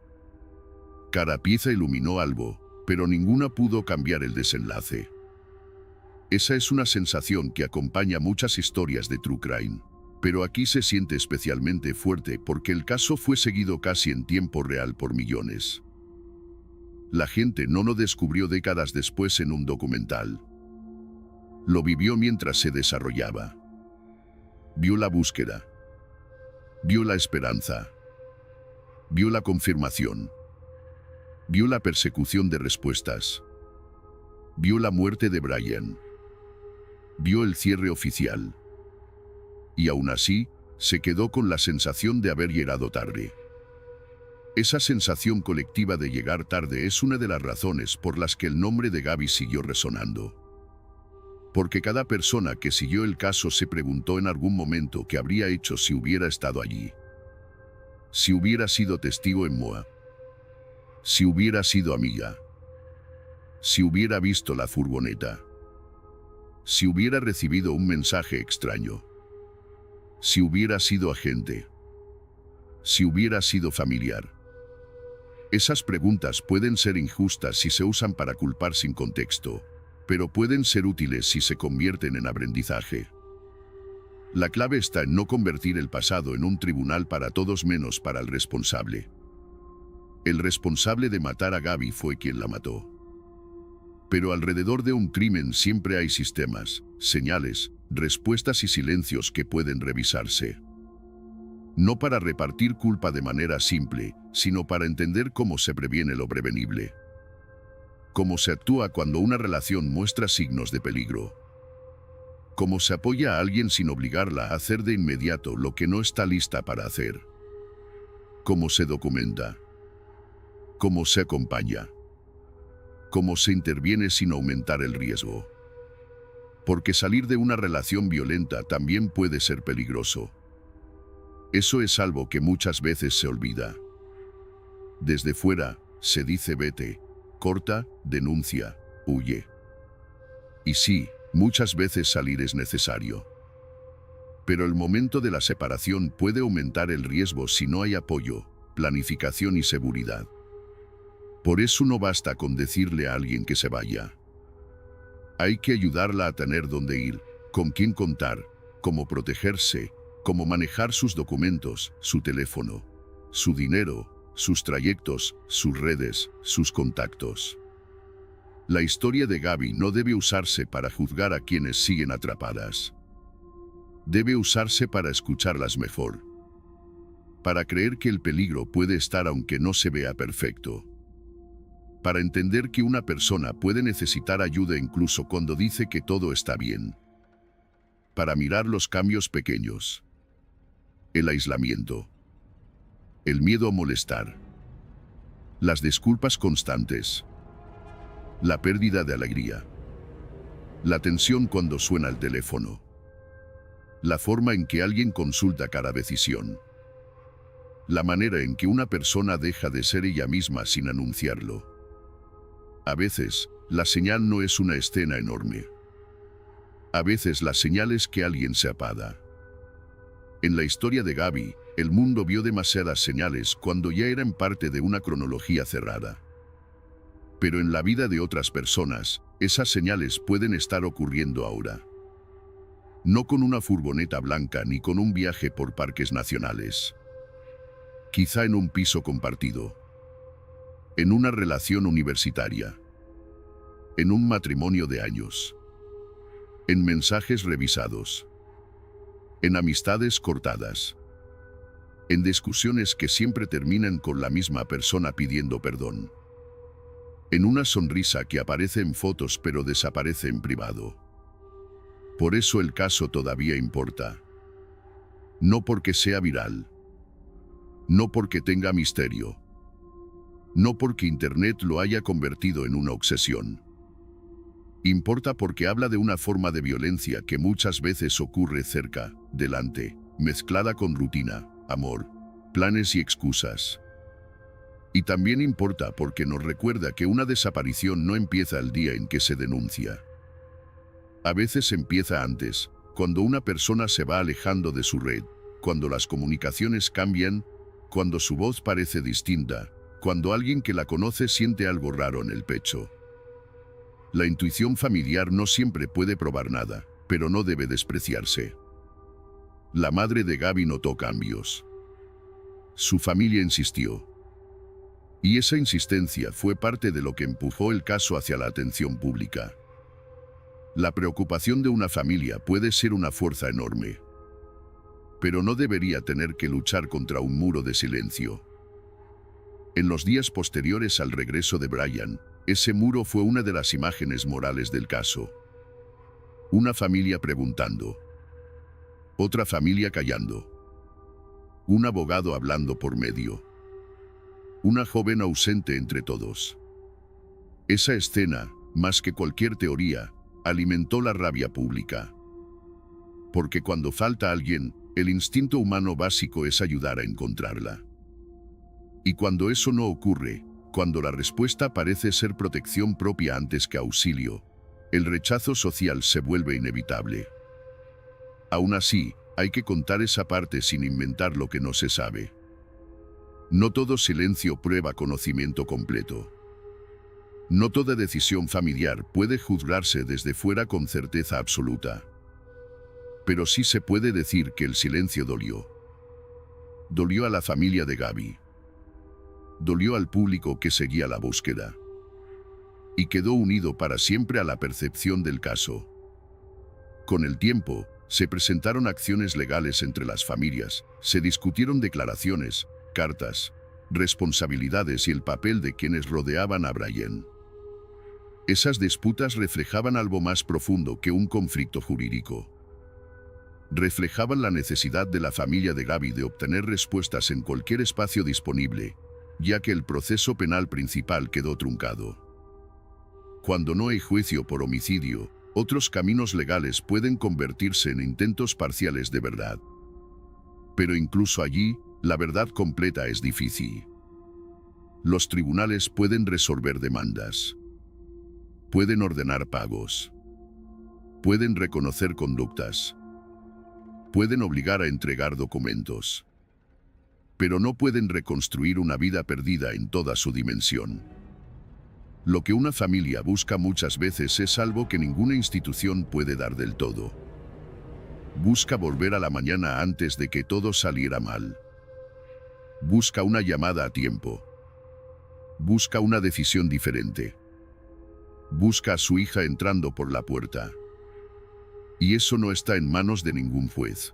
A: Cada pieza iluminó algo, pero ninguna pudo cambiar el desenlace. Esa es una sensación que acompaña muchas historias de True Crime, pero aquí se siente especialmente fuerte porque el caso fue seguido casi en tiempo real por millones. La gente no lo descubrió décadas después en un documental. Lo vivió mientras se desarrollaba. Vio la búsqueda. Vio la esperanza. Vio la confirmación. Vio la persecución de respuestas. Vio la muerte de Brian. Vio el cierre oficial. Y aún así, se quedó con la sensación de haber llegado tarde. Esa sensación colectiva de llegar tarde es una de las razones por las que el nombre de Gaby siguió resonando. Porque cada persona que siguió el caso se preguntó en algún momento qué habría hecho si hubiera estado allí. Si hubiera sido testigo en Moab. Si hubiera sido amiga. Si hubiera visto la furgoneta. Si hubiera recibido un mensaje extraño. Si hubiera sido agente. Si hubiera sido familiar. Esas preguntas pueden ser injustas si se usan para culpar sin contexto, pero pueden ser útiles si se convierten en aprendizaje. La clave está en no convertir el pasado en un tribunal para todos menos para el responsable. El responsable de matar a Gaby fue quien la mató. Pero alrededor de un crimen siempre hay sistemas, señales, respuestas y silencios que pueden revisarse. No para repartir culpa de manera simple, sino para entender cómo se previene lo prevenible. Cómo se actúa cuando una relación muestra signos de peligro. Cómo se apoya a alguien sin obligarla a hacer de inmediato lo que no está lista para hacer. Cómo se documenta. Cómo se acompaña. Cómo se interviene sin aumentar el riesgo. Porque salir de una relación violenta también puede ser peligroso. Eso es algo que muchas veces se olvida. Desde fuera, se dice vete, corta, denuncia, huye. Y sí, muchas veces salir es necesario. Pero el momento de la separación puede aumentar el riesgo si no hay apoyo, planificación y seguridad. Por eso no basta con decirle a alguien que se vaya. Hay que ayudarla a tener dónde ir, con quién contar, cómo protegerse, cómo manejar sus documentos, su teléfono, su dinero, sus trayectos, sus redes, sus contactos. La historia de Gaby no debe usarse para juzgar a quienes siguen atrapadas. Debe usarse para escucharlas mejor. Para creer que el peligro puede estar aunque no se vea perfecto. Para entender que una persona puede necesitar ayuda incluso cuando dice que todo está bien. Para mirar los cambios pequeños. El aislamiento. El miedo a molestar. Las disculpas constantes. La pérdida de alegría. La tensión cuando suena el teléfono. La forma en que alguien consulta cada decisión. La manera en que una persona deja de ser ella misma sin anunciarlo. A veces, la señal no es una escena enorme. A veces la señal es que alguien se apaga. En la historia de Gaby, el mundo vio demasiadas señales cuando ya eran parte de una cronología cerrada. Pero en la vida de otras personas, esas señales pueden estar ocurriendo ahora. No con una furgoneta blanca ni con un viaje por parques nacionales. Quizá en un piso compartido. En una relación universitaria. En un matrimonio de años. En mensajes revisados. En amistades cortadas. En discusiones que siempre terminan con la misma persona pidiendo perdón. En una sonrisa que aparece en fotos pero desaparece en privado. Por eso el caso todavía importa. No porque sea viral. No porque tenga misterio. No porque Internet lo haya convertido en una obsesión. Importa porque habla de una forma de violencia que muchas veces ocurre cerca, delante, mezclada con rutina, amor, planes y excusas. Y también importa porque nos recuerda que una desaparición no empieza el día en que se denuncia. A veces empieza antes, cuando una persona se va alejando de su red, cuando las comunicaciones cambian, cuando su voz parece distinta, cuando alguien que la conoce siente algo raro en el pecho. La intuición familiar no siempre puede probar nada, pero no debe despreciarse. La madre de Gaby notó cambios. Su familia insistió. Y esa insistencia fue parte de lo que empujó el caso hacia la atención pública. La preocupación de una familia puede ser una fuerza enorme. Pero no debería tener que luchar contra un muro de silencio. En los días posteriores al regreso de Brian, ese muro fue una de las imágenes morales del caso. Una familia preguntando. Otra familia callando. Un abogado hablando por medio. Una joven ausente entre todos. Esa escena, más que cualquier teoría, alimentó la rabia pública. Porque cuando falta alguien, el instinto humano básico es ayudar a encontrarla. Y cuando eso no ocurre, cuando la respuesta parece ser protección propia antes que auxilio, el rechazo social se vuelve inevitable. Aún así, hay que contar esa parte sin inventar lo que no se sabe. No todo silencio prueba conocimiento completo. No toda decisión familiar puede juzgarse desde fuera con certeza absoluta. Pero sí se puede decir que el silencio dolió. Dolió a la familia de Gaby. Dolió al público que seguía la búsqueda. Y quedó unido para siempre a la percepción del caso. Con el tiempo, se presentaron acciones legales entre las familias, se discutieron declaraciones, cartas, responsabilidades y el papel de quienes rodeaban a Brian. Esas disputas reflejaban algo más profundo que un conflicto jurídico. Reflejaban la necesidad de la familia de Gaby de obtener respuestas en cualquier espacio disponible, ya que el proceso penal principal quedó truncado. Cuando no hay juicio por homicidio, otros caminos legales pueden convertirse en intentos parciales de verdad. Pero incluso allí, la verdad completa es difícil. Los tribunales pueden resolver demandas. Pueden ordenar pagos. Pueden reconocer conductas. Pueden obligar a entregar documentos. Pero no pueden reconstruir una vida perdida en toda su dimensión. Lo que una familia busca muchas veces es algo que ninguna institución puede dar del todo. Busca volver a la mañana antes de que todo saliera mal. Busca una llamada a tiempo. Busca una decisión diferente. Busca a su hija entrando por la puerta. Y eso no está en manos de ningún juez.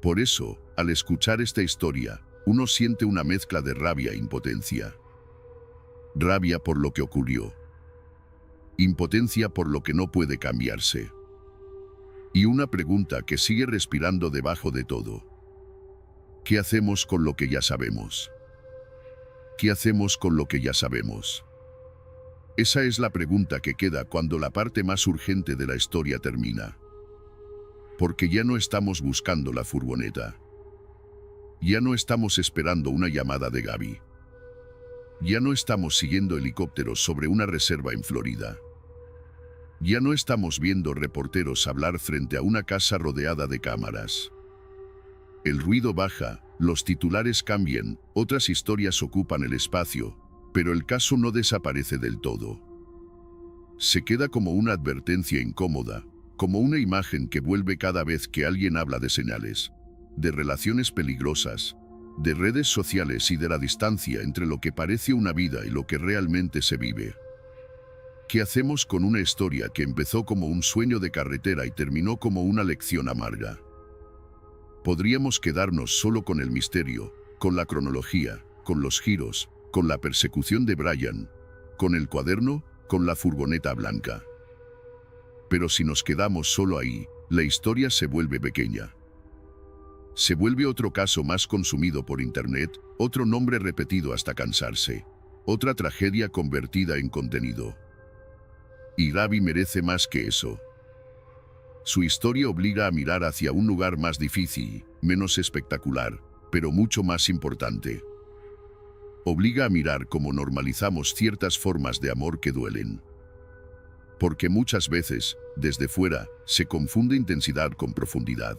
A: Por eso, al escuchar esta historia, uno siente una mezcla de rabia e impotencia. Rabia por lo que ocurrió. Impotencia por lo que no puede cambiarse. Y una pregunta que sigue respirando debajo de todo. ¿Qué hacemos con lo que ya sabemos? ¿Qué hacemos con lo que ya sabemos? Esa es la pregunta que queda cuando la parte más urgente de la historia termina. Porque ya no estamos buscando la furgoneta. Ya no estamos esperando una llamada de Gaby. Ya no estamos siguiendo helicópteros sobre una reserva en Florida. Ya no estamos viendo reporteros hablar frente a una casa rodeada de cámaras. El ruido baja, los titulares cambian, otras historias ocupan el espacio, pero el caso no desaparece del todo. Se queda como una advertencia incómoda, como una imagen que vuelve cada vez que alguien habla de señales, de relaciones peligrosas, de redes sociales y de la distancia entre lo que parece una vida y lo que realmente se vive. ¿Qué hacemos con una historia que empezó como un sueño de carretera y terminó como una lección amarga? Podríamos quedarnos solo con el misterio, con la cronología, con los giros, con la persecución de Brian, con el cuaderno, con la furgoneta blanca. Pero si nos quedamos solo ahí, la historia se vuelve pequeña. Se vuelve otro caso más consumido por Internet, otro nombre repetido hasta cansarse, otra tragedia convertida en contenido. Y Gaby merece más que eso. Su historia obliga a mirar hacia un lugar más difícil, menos espectacular, pero mucho más importante. Obliga a mirar cómo normalizamos ciertas formas de amor que duelen. Porque muchas veces, desde fuera, se confunde intensidad con profundidad.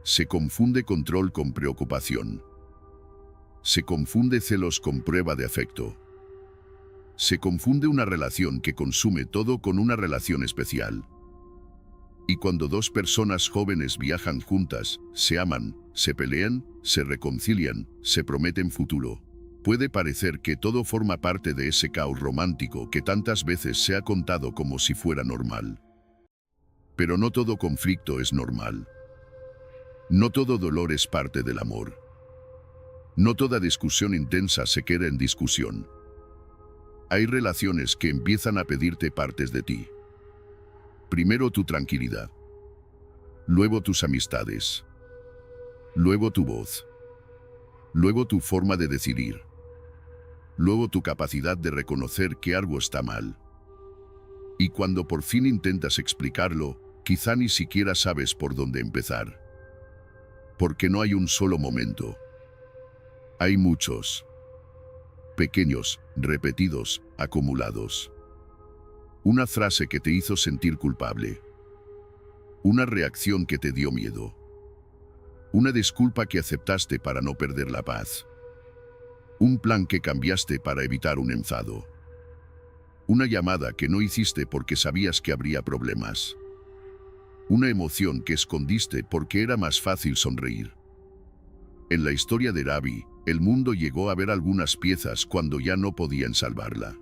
A: Se confunde control con preocupación. Se confunde celos con prueba de afecto. Se confunde una relación que consume todo con una relación especial. Y cuando dos personas jóvenes viajan juntas, se aman, se pelean, se reconcilian, se prometen futuro, puede parecer que todo forma parte de ese caos romántico que tantas veces se ha contado como si fuera normal. Pero no todo conflicto es normal. No todo dolor es parte del amor. No toda discusión intensa se queda en discusión. Hay relaciones que empiezan a pedirte partes de ti. Primero tu tranquilidad. Luego tus amistades. Luego tu voz. Luego tu forma de decidir. Luego tu capacidad de reconocer que algo está mal. Y cuando por fin intentas explicarlo, quizá ni siquiera sabes por dónde empezar. Porque no hay un solo momento. Hay muchos. Pequeños, repetidos, acumulados. Una frase que te hizo sentir culpable. Una reacción que te dio miedo. Una disculpa que aceptaste para no perder la paz. Un plan que cambiaste para evitar un enfado. Una llamada que no hiciste porque sabías que habría problemas. Una emoción que escondiste porque era más fácil sonreír. En la historia de Gaby, el mundo llegó a ver algunas piezas cuando ya no podían salvarla.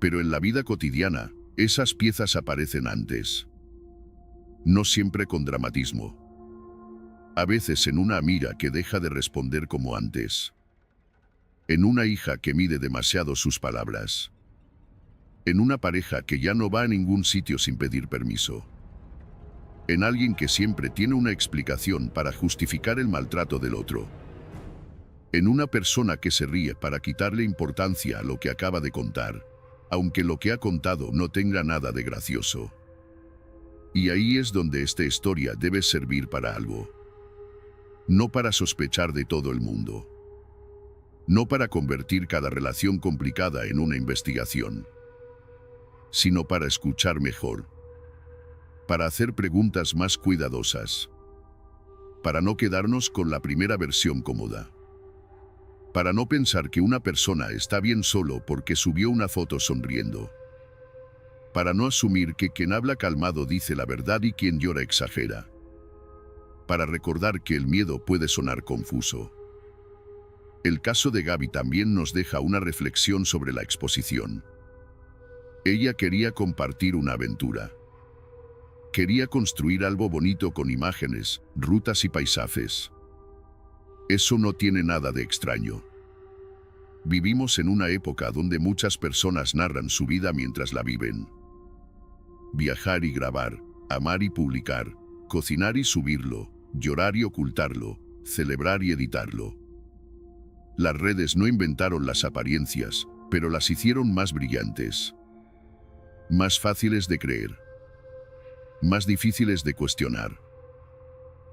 A: Pero en la vida cotidiana, esas piezas aparecen antes. No siempre con dramatismo. A veces en una amiga que deja de responder como antes. En una hija que mide demasiado sus palabras. En una pareja que ya no va a ningún sitio sin pedir permiso. En alguien que siempre tiene una explicación para justificar el maltrato del otro. En una persona que se ríe para quitarle importancia a lo que acaba de contar, aunque lo que ha contado no tenga nada de gracioso. Y ahí es donde esta historia debe servir para algo. No para sospechar de todo el mundo. No para convertir cada relación complicada en una investigación. Sino para escuchar mejor. Para hacer preguntas más cuidadosas. Para no quedarnos con la primera versión cómoda. Para no pensar que una persona está bien solo porque subió una foto sonriendo. Para no asumir que quien habla calmado dice la verdad y quien llora exagera. Para recordar que el miedo puede sonar confuso. El caso de Gaby también nos deja una reflexión sobre la exposición. Ella quería compartir una aventura. Quería construir algo bonito con imágenes, rutas y paisajes. Eso no tiene nada de extraño. Vivimos en una época donde muchas personas narran su vida mientras la viven. Viajar y grabar, amar y publicar, cocinar y subirlo, llorar y ocultarlo, celebrar y editarlo. Las redes no inventaron las apariencias, pero las hicieron más brillantes. Más fáciles de creer. Más difíciles de cuestionar.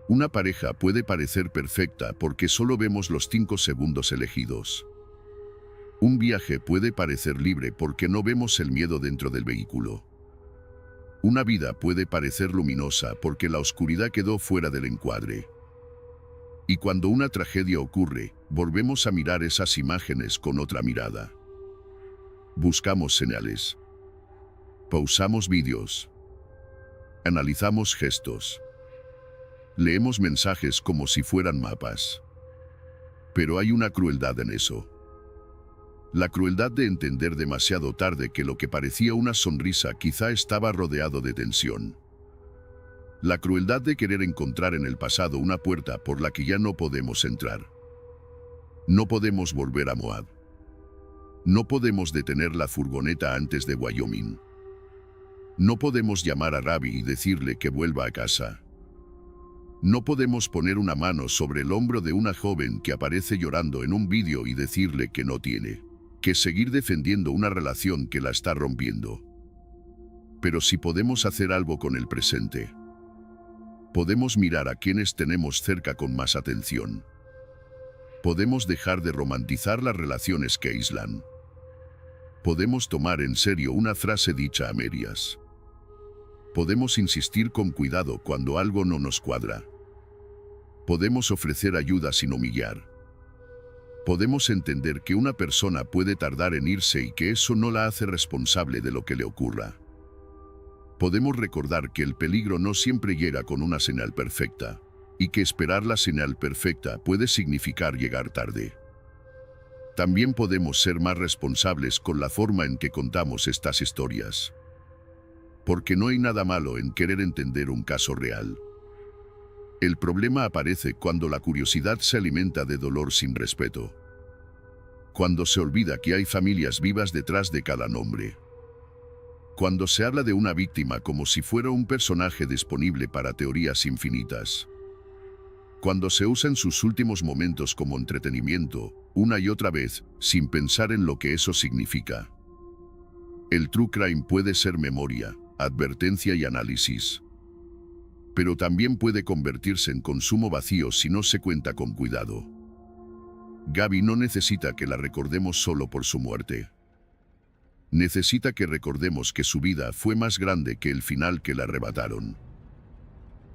A: Una pareja puede parecer perfecta porque solo vemos los 5 segundos elegidos. Un viaje puede parecer libre porque no vemos el miedo dentro del vehículo. Una vida puede parecer luminosa porque la oscuridad quedó fuera del encuadre. Y cuando una tragedia ocurre, volvemos a mirar esas imágenes con otra mirada. Buscamos señales. Pausamos vídeos. Analizamos gestos. Leemos mensajes como si fueran mapas. Pero hay una crueldad en eso. La crueldad de entender demasiado tarde que lo que parecía una sonrisa quizá estaba rodeado de tensión. La crueldad de querer encontrar en el pasado una puerta por la que ya no podemos entrar. No podemos volver a Moab. No podemos detener la furgoneta antes de Wyoming. No podemos llamar a Gaby y decirle que vuelva a casa. No podemos poner una mano sobre el hombro de una joven que aparece llorando en un vídeo y decirle que no tiene que seguir defendiendo una relación que la está rompiendo. Pero sí podemos hacer algo con el presente. Podemos mirar a quienes tenemos cerca con más atención. Podemos dejar de romantizar las relaciones que aíslan. Podemos tomar en serio una frase dicha a medias. Podemos insistir con cuidado cuando algo no nos cuadra. Podemos ofrecer ayuda sin humillar. Podemos entender que una persona puede tardar en irse y que eso no la hace responsable de lo que le ocurra. Podemos recordar que el peligro no siempre llega con una señal perfecta, y que esperar la señal perfecta puede significar llegar tarde. También podemos ser más responsables con la forma en que contamos estas historias. Porque no hay nada malo en querer entender un caso real. El problema aparece cuando la curiosidad se alimenta de dolor sin respeto. Cuando se olvida que hay familias vivas detrás de cada nombre. Cuando se habla de una víctima como si fuera un personaje disponible para teorías infinitas. Cuando se usa en sus últimos momentos como entretenimiento, una y otra vez, sin pensar en lo que eso significa. El true crime puede ser memoria, advertencia y análisis. Pero también puede convertirse en consumo vacío si no se cuenta con cuidado. Gaby no necesita que la recordemos solo por su muerte. Necesita que recordemos que su vida fue más grande que el final que la arrebataron.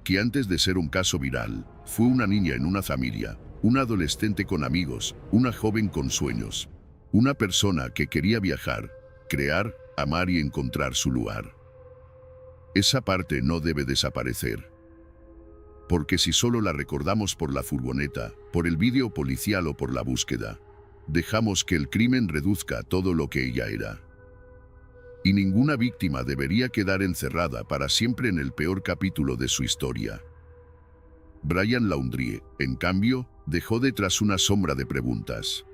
A: Que antes de ser un caso viral, fue una niña en una familia, una adolescente con amigos, una joven con sueños, una persona que quería viajar, crear, amar y encontrar su lugar. Esa parte no debe desaparecer. Porque si solo la recordamos por la furgoneta, por el vídeo policial o por la búsqueda, dejamos que el crimen reduzca todo lo que ella era. Y ninguna víctima debería quedar encerrada para siempre en el peor capítulo de su historia. Brian Laundrie, en cambio, dejó detrás una sombra de preguntas.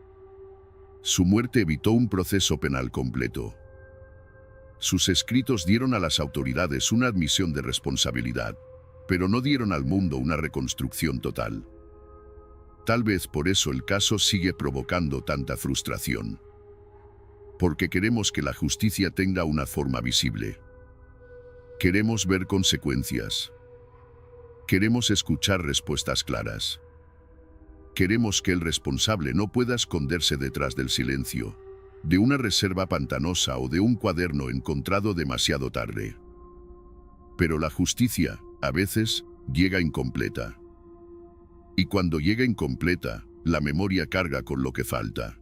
A: Su muerte evitó un proceso penal completo. Sus escritos dieron a las autoridades una admisión de responsabilidad, pero no dieron al mundo una reconstrucción total. Tal vez por eso el caso sigue provocando tanta frustración. Porque queremos que la justicia tenga una forma visible. Queremos ver consecuencias. Queremos escuchar respuestas claras. Queremos que el responsable no pueda esconderse detrás del silencio, de una reserva pantanosa o de un cuaderno encontrado demasiado tarde. Pero la justicia, a veces, llega incompleta. Y cuando llega incompleta, la memoria carga con lo que falta.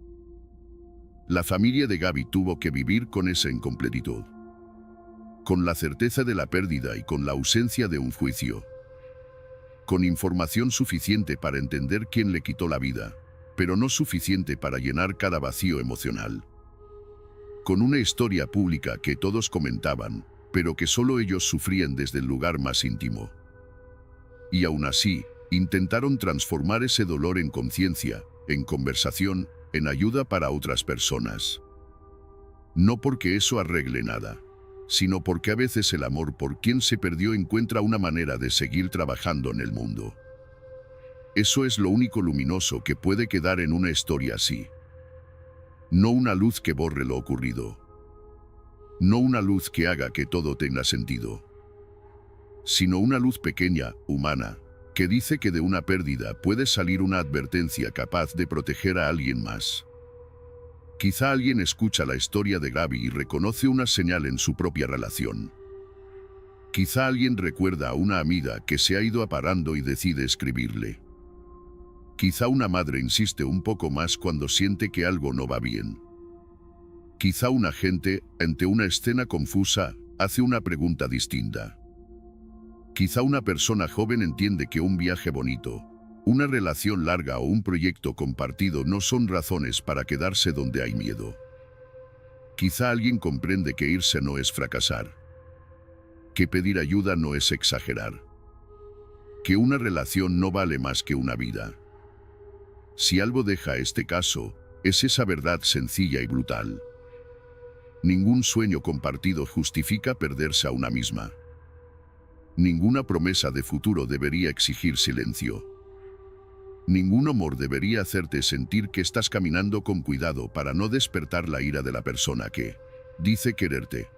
A: La familia de Gaby tuvo que vivir con esa incompletitud. Con la certeza de la pérdida y con la ausencia de un juicio. Con información suficiente para entender quién le quitó la vida, pero no suficiente para llenar cada vacío emocional. Con una historia pública que todos comentaban, pero que solo ellos sufrían desde el lugar más íntimo. Y aún así, intentaron transformar ese dolor en conciencia, en conversación, en ayuda para otras personas. No porque eso arregle nada, sino porque a veces el amor por quien se perdió encuentra una manera de seguir trabajando en el mundo. Eso es lo único luminoso que puede quedar en una historia así. No una luz que borre lo ocurrido. No una luz que haga que todo tenga sentido. Sino una luz pequeña, humana, que dice que de una pérdida puede salir una advertencia capaz de proteger a alguien más. Quizá alguien escucha la historia de Gaby y reconoce una señal en su propia relación. Quizá alguien recuerda a una amiga que se ha ido aparando y decide escribirle. Quizá una madre insiste un poco más cuando siente que algo no va bien. Quizá un agente, ante una escena confusa, hace una pregunta distinta. Quizá una persona joven entiende que un viaje bonito, una relación larga o un proyecto compartido no son razones para quedarse donde hay miedo. Quizá alguien comprende que irse no es fracasar. Que pedir ayuda no es exagerar. Que una relación no vale más que una vida. Si algo deja este caso, es esa verdad sencilla y brutal. Ningún sueño compartido justifica perderse a una misma. Ninguna promesa de futuro debería exigir silencio. Ningún amor debería hacerte sentir que estás caminando con cuidado para no despertar la ira de la persona que dice quererte.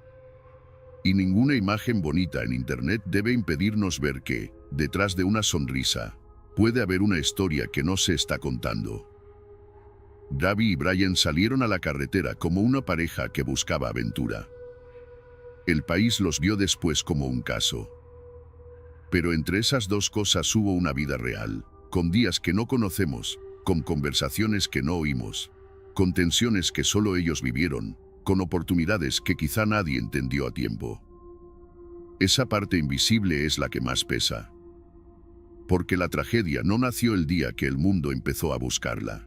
A: Y ninguna imagen bonita en internet debe impedirnos ver que, detrás de una sonrisa, puede haber una historia que no se está contando. Gaby y Brian salieron a la carretera como una pareja que buscaba aventura. El país los vio después como un caso. Pero entre esas dos cosas hubo una vida real, con días que no conocemos, con conversaciones que no oímos, con tensiones que solo ellos vivieron, con oportunidades que quizá nadie entendió a tiempo. Esa parte invisible es la que más pesa. Porque la tragedia no nació el día que el mundo empezó a buscarla.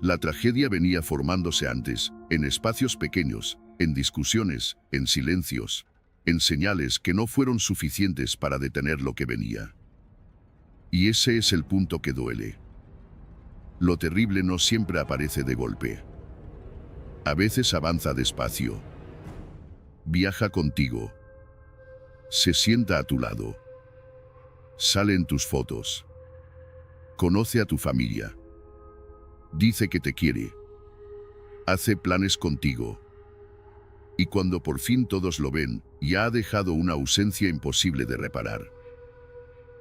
A: La tragedia venía formándose antes, en espacios pequeños, en discusiones, en silencios, en señales que no fueron suficientes para detener lo que venía. Y ese es el punto que duele. Lo terrible no siempre aparece de golpe. A veces avanza despacio. Viaja contigo. Se sienta a tu lado. Sale en tus fotos. Conoce a tu familia. Dice que te quiere. Hace planes contigo. Y cuando por fin todos lo ven, ya ha dejado una ausencia imposible de reparar.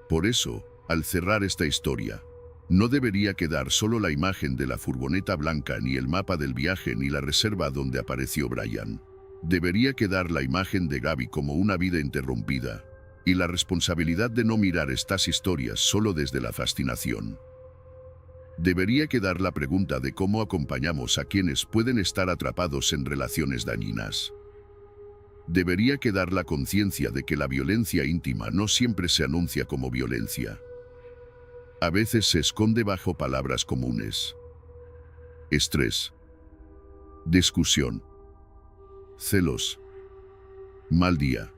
A: Por eso, al cerrar esta historia, no debería quedar solo la imagen de la furgoneta blanca, ni el mapa del viaje, ni la reserva donde apareció Brian. Debería quedar la imagen de Gaby como una vida interrumpida, y la responsabilidad de no mirar estas historias solo desde la fascinación. Debería quedar la pregunta de cómo acompañamos a quienes pueden estar atrapados en relaciones dañinas. Debería quedar la conciencia de que la violencia íntima no siempre se anuncia como violencia. A veces se esconde bajo palabras comunes. Estrés. Discusión. Celos. Mal día.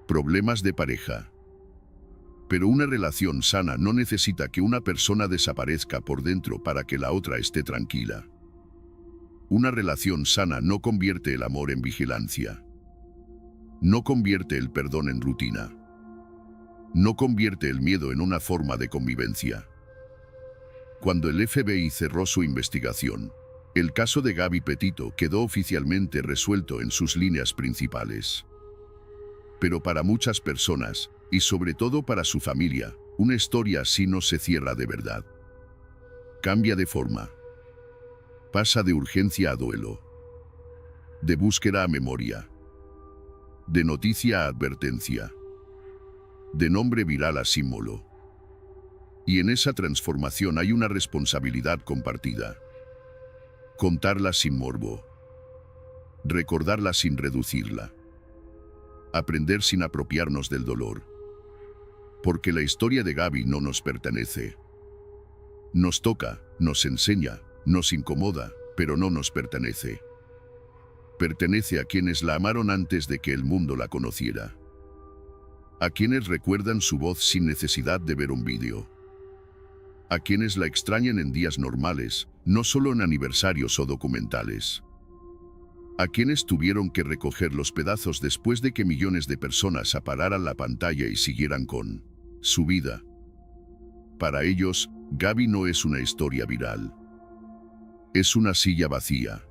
A: Problemas de pareja. Pero una relación sana no necesita que una persona desaparezca por dentro para que la otra esté tranquila. Una relación sana no convierte el amor en vigilancia. No convierte el perdón en rutina. No convierte el miedo en una forma de convivencia. Cuando el FBI cerró su investigación, el caso de Gabby Petito quedó oficialmente resuelto en sus líneas principales. Pero para muchas personas, y sobre todo para su familia, una historia así no se cierra de verdad. Cambia de forma. Pasa de urgencia a duelo. De búsqueda a memoria. De noticia a advertencia. De nombre viral a símbolo. Y en esa transformación hay una responsabilidad compartida. Contarla sin morbo. Recordarla sin reducirla. Aprender sin apropiarnos del dolor. Porque la historia de Gabby no nos pertenece. Nos toca, nos enseña, nos incomoda, pero no nos pertenece. Pertenece a quienes la amaron antes de que el mundo la conociera. A quienes recuerdan su voz sin necesidad de ver un vídeo. A quienes la extrañan en días normales, no solo en aniversarios o documentales. A quienes tuvieron que recoger los pedazos después de que millones de personas apagaran la pantalla y siguieran con su vida. Para ellos, Gabby no es una historia viral. Es una silla vacía.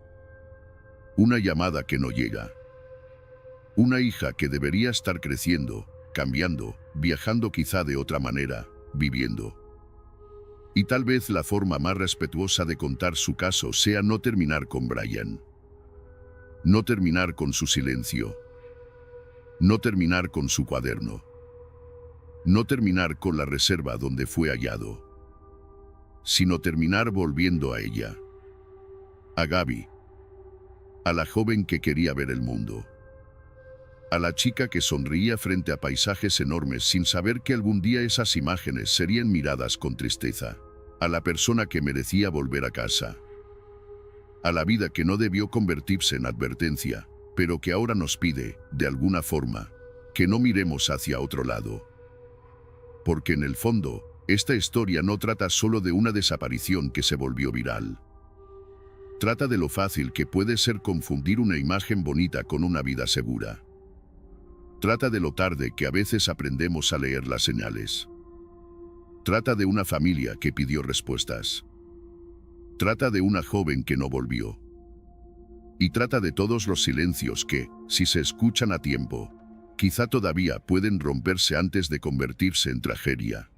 A: Una llamada que no llega. Una hija que debería estar creciendo, cambiando, viajando quizá de otra manera, viviendo. Y tal vez la forma más respetuosa de contar su caso sea no terminar con Brian. No terminar con su silencio. No terminar con su cuaderno. No terminar con la reserva donde fue hallado. Sino terminar volviendo a ella. A Gabby. A la joven que quería ver el mundo. A la chica que sonreía frente a paisajes enormes sin saber que algún día esas imágenes serían miradas con tristeza. A la persona que merecía volver a casa. A la vida que no debió convertirse en advertencia, pero que ahora nos pide, de alguna forma, que no miremos hacia otro lado. Porque en el fondo, esta historia no trata solo de una desaparición que se volvió viral. Trata de lo fácil que puede ser confundir una imagen bonita con una vida segura. Trata de lo tarde que a veces aprendemos a leer las señales. Trata de una familia que pidió respuestas. Trata de una joven que no volvió. Y trata de todos los silencios que, si se escuchan a tiempo, quizá todavía pueden romperse antes de convertirse en tragedia.